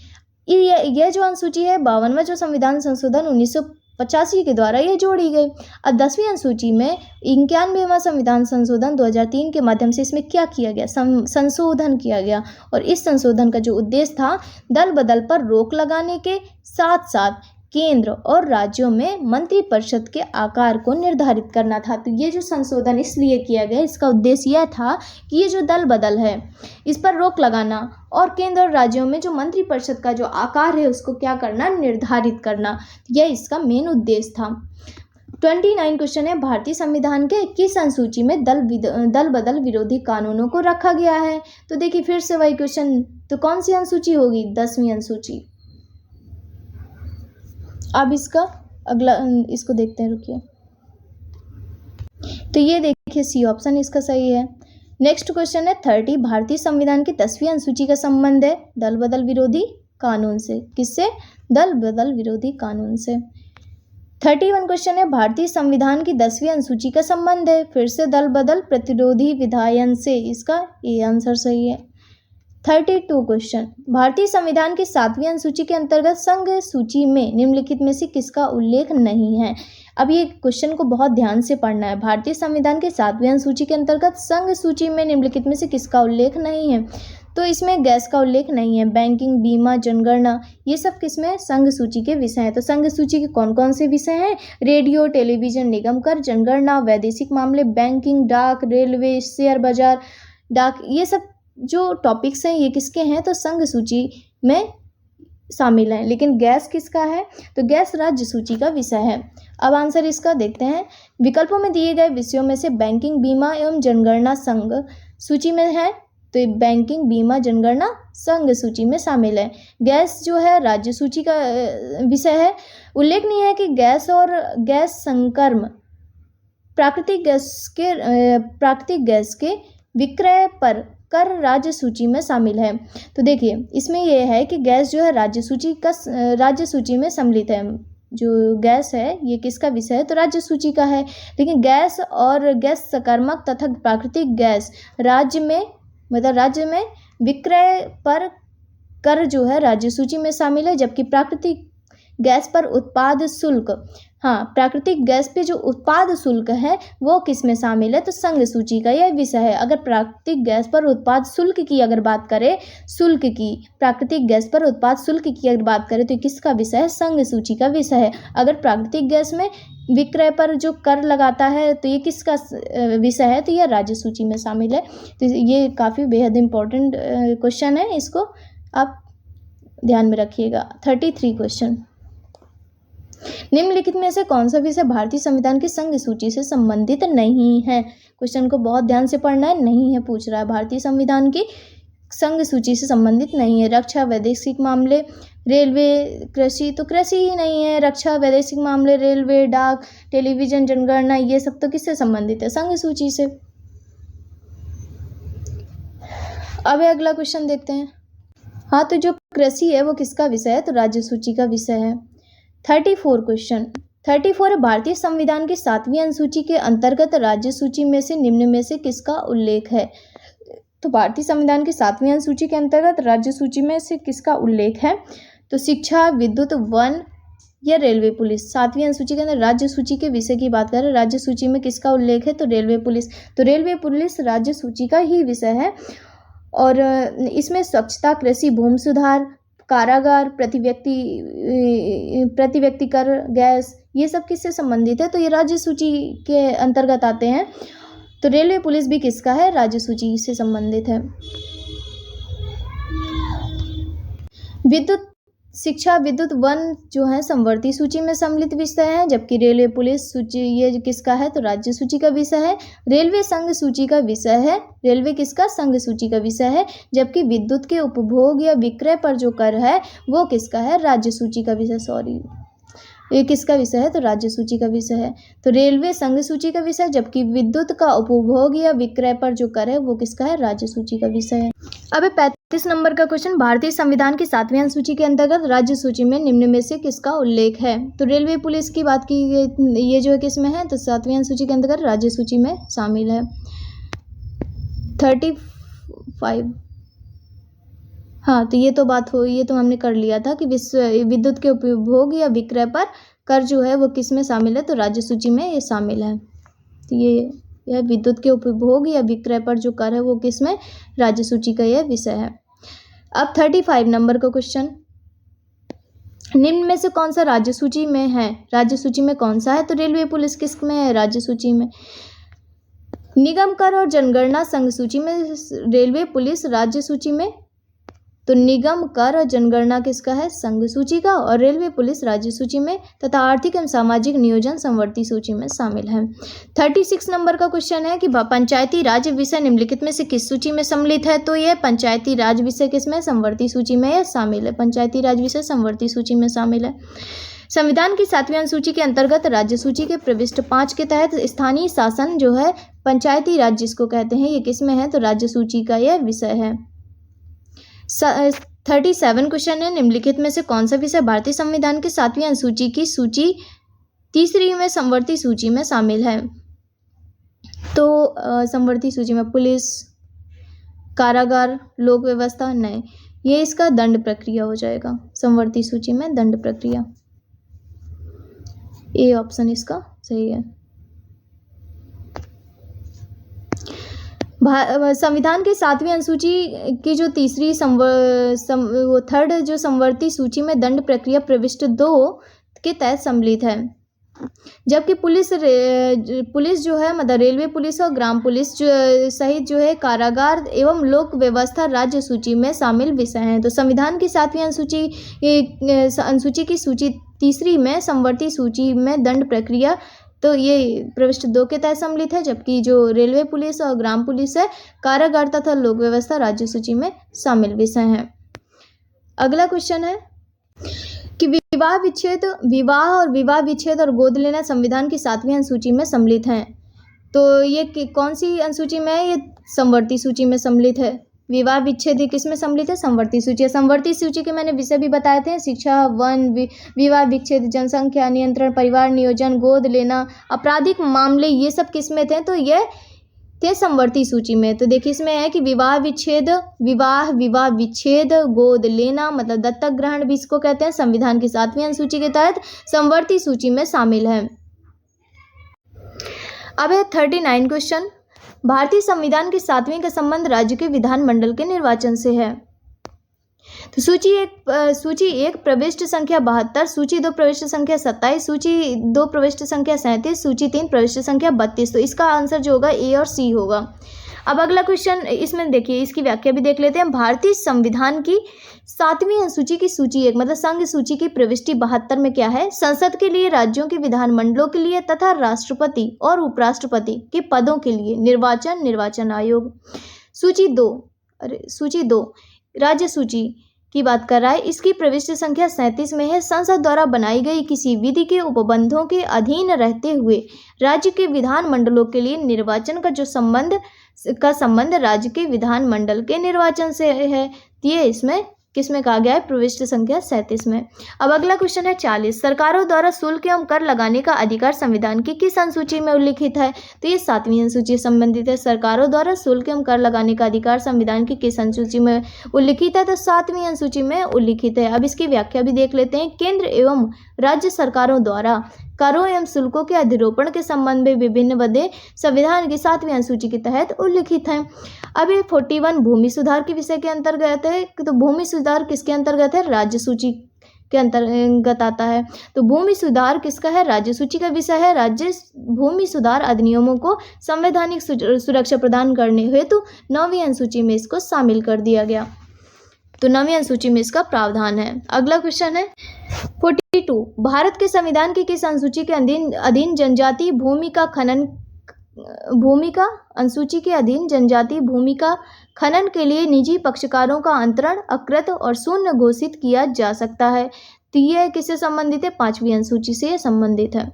यह जो अनुसूची है 52वां जो संविधान संशोधन 1985 के द्वारा ये जोड़ी गई। अब 10वीं अनुसूची में 91वां संविधान संशोधन 2003 के माध्यम से इसमें क्या किया गया? संशोधन किया गया। और इस संशोधन का जो उद्देश्य था दल बदल पर रोक लगाने के साथ साथ केंद्र और राज्यों में मंत्रिपरिषद के आकार को निर्धारित करना था। तो ये जो संशोधन इसलिए किया गया, इसका उद्देश्य यह था कि ये जो दल बदल है इस पर रोक लगाना और केंद्र और राज्यों में जो मंत्रिपरिषद का जो आकार है उसको क्या करना? निर्धारित करना। यह इसका मेन उद्देश्य था। 29 क्वेश्चन है, भारतीय संविधान के किस अनुसूची में दल बदल विरोधी कानूनों को रखा गया है? तो देखिए फिर से वही क्वेश्चन, तो कौन सी अनुसूची होगी? 10वीं अनुसूची। अब इसका अगला इसको देखते हैं, रुकिए। तो ये देखिए सी ऑप्शन इसका सही है। नेक्स्ट क्वेश्चन है 30। भारतीय संविधान की 10वीं अनुसूची का संबंध है दल बदल विरोधी कानून से। किससे? दल बदल विरोधी कानून से। 31 क्वेश्चन है, भारतीय संविधान की 10वीं अनुसूची का संबंध है फिर से दल बदल प्रतिरोधी विधायन से। इसका ये आंसर सही है। 32 क्वेश्चन, भारतीय संविधान की 7वीं अनुसूची के अंतर्गत संघ सूची में निम्नलिखित में से किसका उल्लेख नहीं है? अब ये क्वेश्चन को बहुत ध्यान से पढ़ना है। भारतीय संविधान के 7वीं अनुसूची के अंतर्गत संघ सूची में निम्नलिखित में से किसका उल्लेख नहीं है? तो इसमें गैस का उल्लेख नहीं है। बैंकिंग, बीमा, जनगणना ये सब किसमें? संघ सूची के विषय हैं। तो संघ सूची के कौन कौन से विषय हैं? रेडियो, टेलीविजन, निगम कर, जनगणना, वैदेशिक मामले, बैंकिंग, डाक, रेलवे, शेयर बाजार, डाक, ये सब जो टॉपिक्स हैं ये किसके हैं? तो संघ सूची में शामिल हैं। लेकिन गैस किसका है? तो गैस राज्य सूची का विषय है। अब आंसर इसका देखते हैं। विकल्पों में दिए गए विषयों में से बैंकिंग, बीमा एवं जनगणना संघ सूची में है। तो बैंकिंग, बीमा, जनगणना संघ सूची में शामिल है। गैस जो है राज्य सूची का विषय है। उल्लेखनीय है कि गैस और गैस संकर्म प्राकृतिक गैस के विक्रय पर कर राज्य सूची में शामिल है। तो देखिए इसमें यह है कि गैस जो है राज्य सूची में सम्मिलित है। जो गैस है ये किसका विषय है? तो राज्य सूची का है। लेकिन गैस और गैस सकर्मक तथा प्राकृतिक गैस राज्य में विक्रय पर कर जो है राज्य सूची में शामिल है। जबकि प्राकृतिक गैस पर उत्पाद शुल्क, प्राकृतिक गैस पे जो उत्पाद शुल्क है वो किस में शामिल है? तो संघ सूची का यह विषय है। अगर प्राकृतिक गैस पर उत्पाद शुल्क की अगर बात करें, प्राकृतिक गैस पर उत्पाद शुल्क की अगर बात करें तो किसका विषय है? संघ सूची का विषय है। अगर प्राकृतिक गैस में विक्रय पर जो कर लगाता है तो ये किसका विषय है? तो यह राज्य सूची में शामिल है। तो ये काफ़ी बेहद इम्पोर्टेंट क्वेश्चन है, इसको आप ध्यान में रखिएगा। 33 क्वेश्चन, निम्नलिखित में से कौन सा विषय भारतीय संविधान की संघ सूची से संबंधित नहीं है? क्वेश्चन को बहुत ध्यान से पढ़ना है। नहीं है पूछ रहा है, भारतीय संविधान की संघ सूची से संबंधित नहीं है। रक्षा, वैदेशिक मामले, रेलवे, कृषि, तो कृषि ही नहीं है। रक्षा, वैदेशिक मामले, रेलवे, डाक, टेलीविजन, जनगणना ये सब तो किससे संबंधित है? संघ सूची से। अब अगला क्वेश्चन देखते हैं। तो जो कृषि है वो किसका विषय है? तो राज्य सूची का विषय है। 34 क्वेश्चन, 34 भारतीय संविधान की 7वीं अनुसूची के अंतर्गत राज्य सूची में से निम्न में से किसका उल्लेख है? तो भारतीय संविधान की 7वीं अनुसूची के अंतर्गत राज्य सूची में से किसका उल्लेख है? तो शिक्षा, विद्युत, वन या रेलवे पुलिस। 7वीं अनुसूची के अंदर राज्य सूची के विषय की बात करें, राज्य सूची में किसका उल्लेख है? तो रेलवे पुलिस। तो रेलवे पुलिस राज्य सूची का ही विषय है। और इसमें स्वच्छता, कृषि, भूमि सुधार, कारागार, प्रति व्यक्ति कर, गैस, ये सब किससे संबंधित है? तो ये राज्य सूची के अंतर्गत आते हैं। तो रेलवे पुलिस भी किसका है? राज्य सूची से संबंधित है। विद्युत शिक्षा, विद्युत, वन जो है समवर्ती सूची में सम्मिलित विषय है, जबकि रेलवे पुलिस सूची ये किसका है? तो राज्य सूची का विषय है। रेलवे संघ सूची का विषय है, रेलवे किसका? संघ सूची का विषय है, जबकि विद्युत के उपभोग या विक्रय पर जो कर है वो किसका है? राज्य सूची का विषय। सॉरी, ये किसका विषय है? तो राज्य सूची का विषय है। तो रेलवे संघ सूची का विषय, जबकि विद्युत का उपभोग या विक्रय पर जो कर है वो किसका है? राज्य सूची का विषय है। अब 35 नंबर का क्वेश्चन, भारतीय संविधान की 7वीं अनुसूची के अंतर्गत राज्य सूची में निम्न में से किसका उल्लेख है? तो रेलवे पुलिस की बात की, ये जो है किस में है? तो 7वीं अनुसूची के अंतर्गत राज्य सूची में शामिल है। 35, हाँ, तो ये तो बात हो, ये तो हमने कर लिया था कि विद्युत के उपभोग या विक्रय पर कर जो है वो किस में शामिल है? तो राज्य सूची में ये शामिल है। तो यह विद्युत के उपभोग या विक्रय पर जो कर है वो किस में? राज्य सूची का यह विषय है। अब 35 नंबर का क्वेश्चन, निम्न में से कौन सा राज्य सूची में है? राज्य सूची में कौन सा है? तो रेलवे पुलिस किस में है? राज्य सूची में। निगम कर और जनगणना संघ सूची में, रेलवे पुलिस राज्य सूची में। तो निगम कर और जनगणना किसका है? संघ सूची का, और रेलवे पुलिस राज्य सूची में, तथा आर्थिक एवं सामाजिक नियोजन संवर्ती सूची में शामिल है। 36 नंबर का क्वेश्चन है कि पंचायती राज विषय निम्नलिखित में से किस सूची में सम्मिलित है? तो यह पंचायती राज विषय किसमें? संवर्ती सूची में यह शामिल है। पंचायती राज विषय संवर्ती सूची में शामिल है। संविधान की 7वीं अनुसूची के अंतर्गत राज्य सूची के प्रविष्ट 5 के तहत स्थानीय शासन जो है पंचायती राज जिसको कहते हैं, ये किस में है? तो राज्य सूची का यह विषय है। 37 क्वेश्चन है, निम्नलिखित में से कौन सा विषय भारतीय संविधान के 7वीं अनुसूची की सूची तीसरी में संवर्ती सूची में शामिल है? तो संवर्ती सूची में पुलिस, कारागार, लोक व्यवस्था, नहीं, ये इसका दंड प्रक्रिया हो जाएगा। संवर्ती सूची में दंड प्रक्रिया, ए ऑप्शन इसका सही है। संविधान की 7वीं अनुसूची की जो तीसरी थर्ड जो संवर्ती सूची में दंड प्रक्रिया प्रविष्ट 2 के तहत सम्मिलित है, जबकि पुलिस जो है मतलब रेलवे पुलिस और ग्राम पुलिस सहित जो है कारागार एवं लोक व्यवस्था राज्य सूची में शामिल विषय हैं। तो संविधान की 7वीं अनुसूची की सूची तीसरी में संवर्ती सूची में दंड प्रक्रिया तो ये प्रविष्ट 2 के तहत सम्मिलित है, जबकि जो रेलवे पुलिस और ग्राम पुलिस है कारागार तथा लोक व्यवस्था राज्य सूची में शामिल विषय हैं। अगला क्वेश्चन है कि विवाह और विवाह विच्छेद और गोद लेना संविधान की 7वीं अनुसूची में सम्मिलित हैं। तो ये कौन सी अनुसूची में है? ये संवर्ती सूची में सम्मिलित है। विवाह विच्छेद किस में सम्मिलित है? संवर्ती सूची। संवर्ती सूची के मैंने विषय भी बताए थे, शिक्षा, वन, विवाह विच्छेद, जनसंख्या नियंत्रण, परिवार नियोजन, गोद लेना, आपराधिक मामले, ये सब किस में थे? तो ये थे संवर्ती सूची में। तो देखिए इसमें है कि विवाह विच्छेद, गोद लेना मतलब दत्तक ग्रहण भी इसको कहते हैं, संविधान की 7वीं अनुसूची के तहत संवर्ती सूची में शामिल है। अब है 39 क्वेश्चन, भारतीय संविधान की 7वीं का संबंध राज्य के विधानमंडल के निर्वाचन से है। तो सूची 1 प्रविष्ट संख्या 72, सूची 2 प्रविष्ट संख्या 27, सूची 2 प्रविष्ट संख्या 37, सूची 3 प्रविष्ट संख्या 32। तो इसका आंसर जो होगा ए और सी होगा। अब अगला क्वेश्चन, इसमें देखिए इसकी व्याख्या भी देख लेते हैं। भारतीय संविधान की 7वीं अनुसूची की सूची 1 मतलब संघ सूची की प्रविष्टि 72 में क्या है? संसद के लिए, राज्यों के विधानमंडलों के लिए तथा राष्ट्रपति और उपराष्ट्रपति के पदों के लिए निर्वाचन आयोग। सूची 2 राज्य सूची की बात कर रहा है, इसकी प्रविष्टि संख्या 37 में है। संसद द्वारा बनाई गई किसी विधि के उपबंधों के अधीन रहते हुए राज्य के विधानमंडलों के लिए निर्वाचन का जो संबंध राज्य के विधानमंडल के निर्वाचन से है, ये इसमें किसमें कहा गया है? प्रविष्टि संख्या 37 में। अब अगला क्वेश्चन है 40, सरकारों द्वारा शुल्क एवं कर लगाने का अधिकार संविधान की किस अनुसूची में उल्लिखित है? तो ये 7वीं अनुसूची से संबंधित है। सरकारों द्वारा शुल्क एवं कर लगाने का अधिकार संविधान की किस अनुसूची में उल्लिखित है? तो 7वीं अनुसूची में उल्लिखित है। अब इसकी व्याख्या भी देख लेते हैं। केंद्र एवं राज्य सरकारों द्वारा करों एवं शुल्कों के अधिरोपण के संबंध में विभिन्न वादे संविधान की 7वीं अनुसूची के तहत उल्लिखित हैं। अब ये 41 भूमि सुधार के विषय के अंतर्गत है। तो भूमि सुधार किसके अंतर्गत है? राज्य सूची के अंतर्गत आता है। तो भूमि सुधार किसका है? राज्य सूची का विषय है। राज्य भूमि सुधार अधिनियमों को संवैधानिक सुरक्षा प्रदान करने हेतु 9वीं अनुसूची में इसको शामिल कर दिया गया। तो 9वीं अनुसूची में इसका प्रावधान है। अगला क्वेश्चन है 42, भारत के संविधान की किस अनुसूची के अधीन जनजातीय अनुसूची के अधीन जनजातीय भूमि का खनन के लिए निजी पक्षकारों का अंतरण अकृत और शून्य घोषित किया जा सकता है? तो यह किससे संबंधित है? 5वीं अनुसूची से संबंधित है।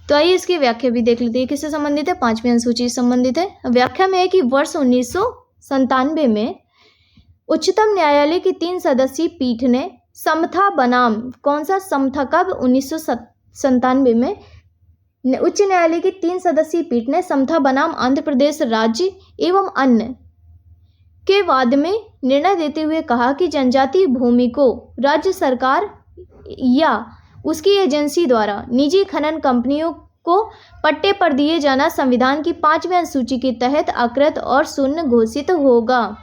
तो आइए इसकी व्याख्या भी देख लेते हैं। किससे संबंधित है? 5वीं अनुसूची से संबंधित है। व्याख्या में है कि वर्ष 1997 में उच्चतम न्यायालय की 3 सदस्यीय पीठ ने समथा बनाम, कौन सा समथा, कब? 1997 में उच्च न्यायालय की 3 सदस्यीय पीठ ने समथा बनाम आंध्र प्रदेश राज्य एवं अन्य के वाद में निर्णय देते हुए कहा कि जनजातीय भूमि को राज्य सरकार या उसकी एजेंसी द्वारा निजी खनन कंपनियों को पट्टे पर दिए जाना संविधान की 5वीं अनुसूची के तहत अकृत और शून्य घोषित होगा।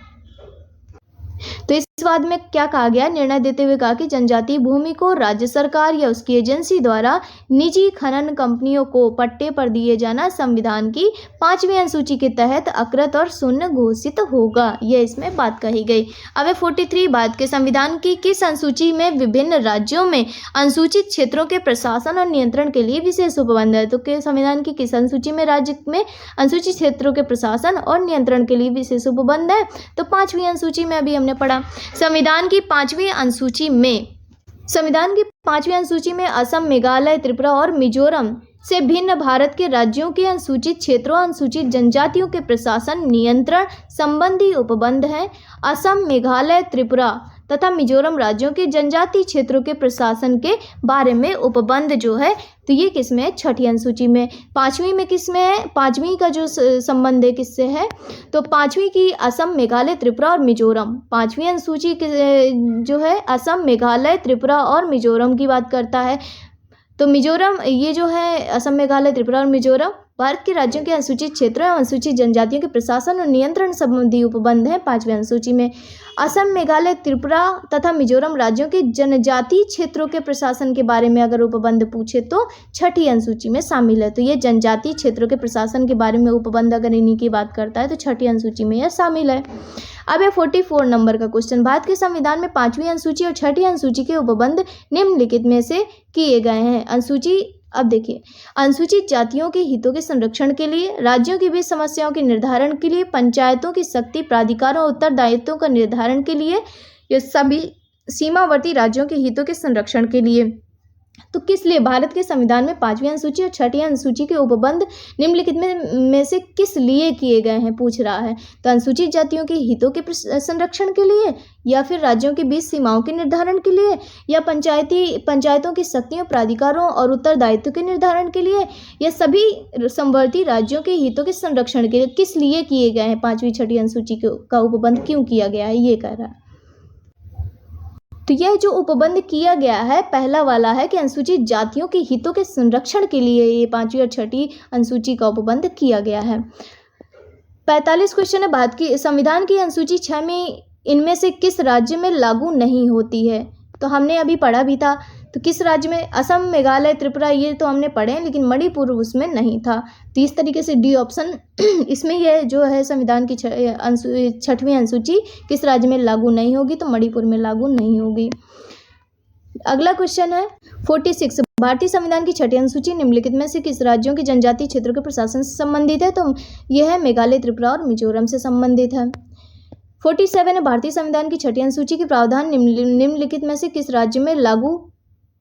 तो इस वाद में क्या कहा गया? निर्णय देते हुए कहा कि जनजातीय भूमि को राज्य सरकार या उसकी एजेंसी द्वारा निजी खनन कंपनियों को पट्टे पर दिए जाना संविधान की 5वीं अनुसूची के तहत अकृत और शून्य घोषित होगा। यह इसमें बात कही गई। अब 43, भारत के संविधान की किस अनुसूची में विभिन्न राज्यों में अनुसूचित क्षेत्रों के प्रशासन और नियंत्रण के लिए विशेष उपबंध है? तो संविधान की किस अनुसूची में राज्य में अनुसूचित क्षेत्रों के प्रशासन और नियंत्रण के लिए विशेष उपबंध है? तो 5वीं अनुसूची में अभी हमने पढ़ा। संविधान की 5वीं अनुसूची में असम, मेघालय, त्रिपुरा और मिजोरम से भिन्न भारत के राज्यों के अनुसूचित क्षेत्रों, अनुसूचित जनजातियों के प्रशासन नियंत्रण संबंधी उपबंध हैं। असम, मेघालय, त्रिपुरा तथा मिजोरम राज्यों के जनजातीय क्षेत्रों के प्रशासन के बारे में उपबंध जो है, तो ये किसमें है? 6ठी अनुसूची में। 5वीं में किसमें है? 5वीं का जो संबंध है किससे है? तो 5वीं की असम, मेघालय, त्रिपुरा और मिजोरम। 5वीं अनुसूची जो है असम, मेघालय, त्रिपुरा और मिजोरम की बात करता है। तो मिजोरम, ये जो है असम, मेघालय, त्रिपुरा और मिजोरम भारत के राज्यों के अनुसूचित क्षेत्रों एवं अनुसूचित जनजातियों के प्रशासन और नियंत्रण संबंधी उपबंध है 5वीं अनुसूची में। असम, मेघालय, त्रिपुरा तथा मिजोरम राज्यों के जनजातीय क्षेत्रों के प्रशासन के बारे में अगर उपबंध पूछे तो 6ठी अनुसूची में शामिल है। तो ये जनजातीय क्षेत्रों के प्रशासन के बारे में उपबंध अगर इन्हीं की बात करता है तो 6ठी अनुसूची में यह शामिल है। अब 44 नंबर का क्वेश्चन, भारत के संविधान में 5वीं अनुसूची और 6ठी अनुसूची के उपबंध निम्नलिखित में से किए गए हैं। अनुसूची, अब देखिए, अनुसूचित जातियों के हितों के संरक्षण के लिए, राज्यों के बीच समस्याओं के निर्धारण के लिए, पंचायतों की शक्ति, प्राधिकारों और उत्तरदायित्वों का निर्धारण के लिए, ये सभी सीमावर्ती राज्यों के हितों के संरक्षण के लिए। तो किस लिए भारत के संविधान में 5वीं अनुसूची और 6ठी अनुसूची के उपबंध निम्नलिखित में से किस लिए किए गए हैं पूछ रहा है। तो अनुसूचित जातियों के हितों के संरक्षण के लिए, या फिर राज्यों के बीच सीमाओं के निर्धारण के लिए, या पंचायतों की शक्तियों, प्राधिकारों और उत्तरदायित्व के निर्धारण के लिए, या सभी समवर्ती राज्यों के हितों के संरक्षण के लिए किस लिए किए गए हैं? 5वीं 6ठी अनुसूची का उपबंध क्यों किया गया है, ये कह रहा है। तो यह जो उपबंध किया गया है, पहला वाला है कि अनुसूचित जातियों के हितों के संरक्षण के लिए ये 5वीं और 6ठी अनुसूची का उपबंध किया गया है। 45 क्वेश्चन है, भारत की संविधान की अनुसूची 6 में इनमें से किस राज्य में लागू नहीं होती है? तो हमने अभी पढ़ा भी था। तो किस राज्य में? असम, मेघालय, त्रिपुरा, ये तो हमने पढ़े हैं, लेकिन मणिपुर उसमें नहीं था। तो इस तरीके से डी ऑप्शन इसमें यह जो है संविधान की 6वीं अनुसूची किस राज्य में लागू नहीं होगी? तो मणिपुर में लागू नहीं होगी। अगला क्वेश्चन है 46, भारतीय संविधान की 6ठी अनुसूची निम्नलिखित में से किस राज्यों के जनजातीय क्षेत्रों के प्रशासन से संबंधित है? तो यह है मेघालय, त्रिपुरा और मिजोरम से संबंधित है। 47 है, भारतीय संविधान की 6ठी अनुसूची के प्रावधान निम्नलिखित में से किस राज्य में लागू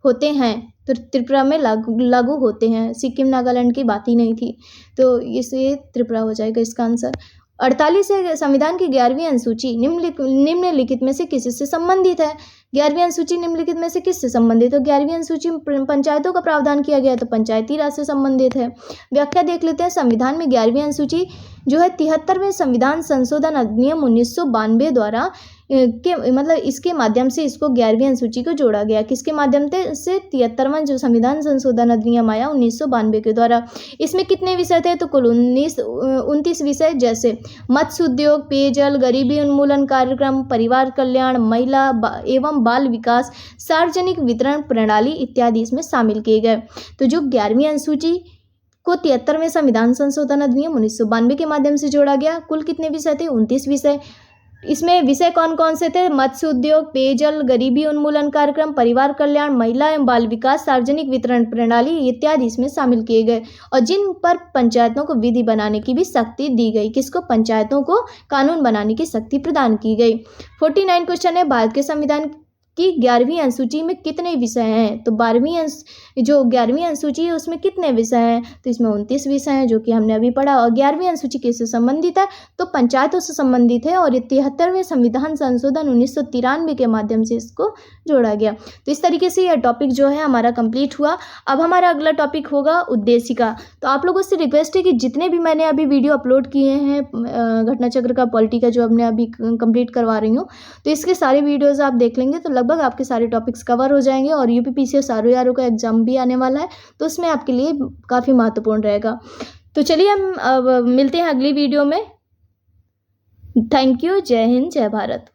होते हैं? तो त्रिपुरा में लागू होते हैं। सिक्किम, नागालैंड की बात ही नहीं थी, तो इसे त्रिपुरा हो जाएगा इसका आंसर। 48 है, संविधान की 11वीं अनुसूची निम्नलिखित में से किससे संबंधित है? 11वीं अनुसूची निम्नलिखित में से किससे संबंधित है? 11वीं अनुसूची में पंचायतों का प्रावधान किया गया है, तो पंचायती राज से संबंधित है। व्याख्या देख लेते हैं। संविधान में 11वीं अनुसूची जो है 73वें संविधान संशोधन अधिनियम 1992 द्वारा मतलब इसके माध्यम से इसको 11वीं अनुसूची को जोड़ा गया। किसके माध्यम से? 73वां जो संविधान संशोधन अधिनियम आया 1992 के द्वारा। इसमें कितने विषय थे? तो कुल 29 विषय, जैसे मत्स्य उद्योग, पेयजल, गरीबी उन्मूलन कार्यक्रम, परिवार कल्याण, महिला एवं बाल विकास, सार्वजनिक वितरण प्रणाली इत्यादि इसमें शामिल किए गए। तो जो 11वीं अनुसूची को 73वें संविधान संशोधन अधिनियम 1992 के माध्यम से जोड़ा गया। कुल कितने विषय थे? 29 विषय। इसमें विषय कौन कौन से थे? मत्स्य उद्योग, पेयजल, गरीबी उन्मूलन कार्यक्रम, परिवार कल्याण, महिला एवं बाल विकास, सार्वजनिक वितरण प्रणाली इत्यादि इसमें शामिल किए गए। और जिन पर पंचायतों को विधि बनाने की भी शक्ति दी गई। किसको? पंचायतों को कानून बनाने की शक्ति प्रदान की गई। 49 क्वेश्चन है, भारत के संविधान की 11वीं अनुसूची में कितने विषय हैं? तो 11वीं अनुसूची है उसमें कितने विषय हैं? तो इसमें 29 विषय हैं, जो कि हमने अभी पढ़ा। और 11वीं अनुसूची किससे संबंधित है? तो पंचायतों से संबंधित है। और 73वें संविधान संशोधन 1993 के माध्यम से इसको जोड़ा गया। तो इस तरीके से यह टॉपिक जो है हमारा कंप्लीट हुआ। अब हमारा अगला टॉपिक होगा उद्देशिका। तो आप लोगों से रिक्वेस्ट है कि जितने भी मैंने अभी वीडियो अपलोड किए हैं घटना चक्र का, पॉलिटी का, जो हमने अभी कंप्लीट करवा रही हूँ, तो इसके सारे वीडियोज़ आप देख लेंगे तो लगभग आपके सारे टॉपिक्स कवर हो जाएंगे। और यूपीपीसीएस आरओ का एग्जाम भी आने वाला है, तो उसमें आपके लिए काफ़ी महत्वपूर्ण रहेगा। तो चलिए हम अब मिलते हैं अगली वीडियो में। Thank you. जय हिंद, जय भारत।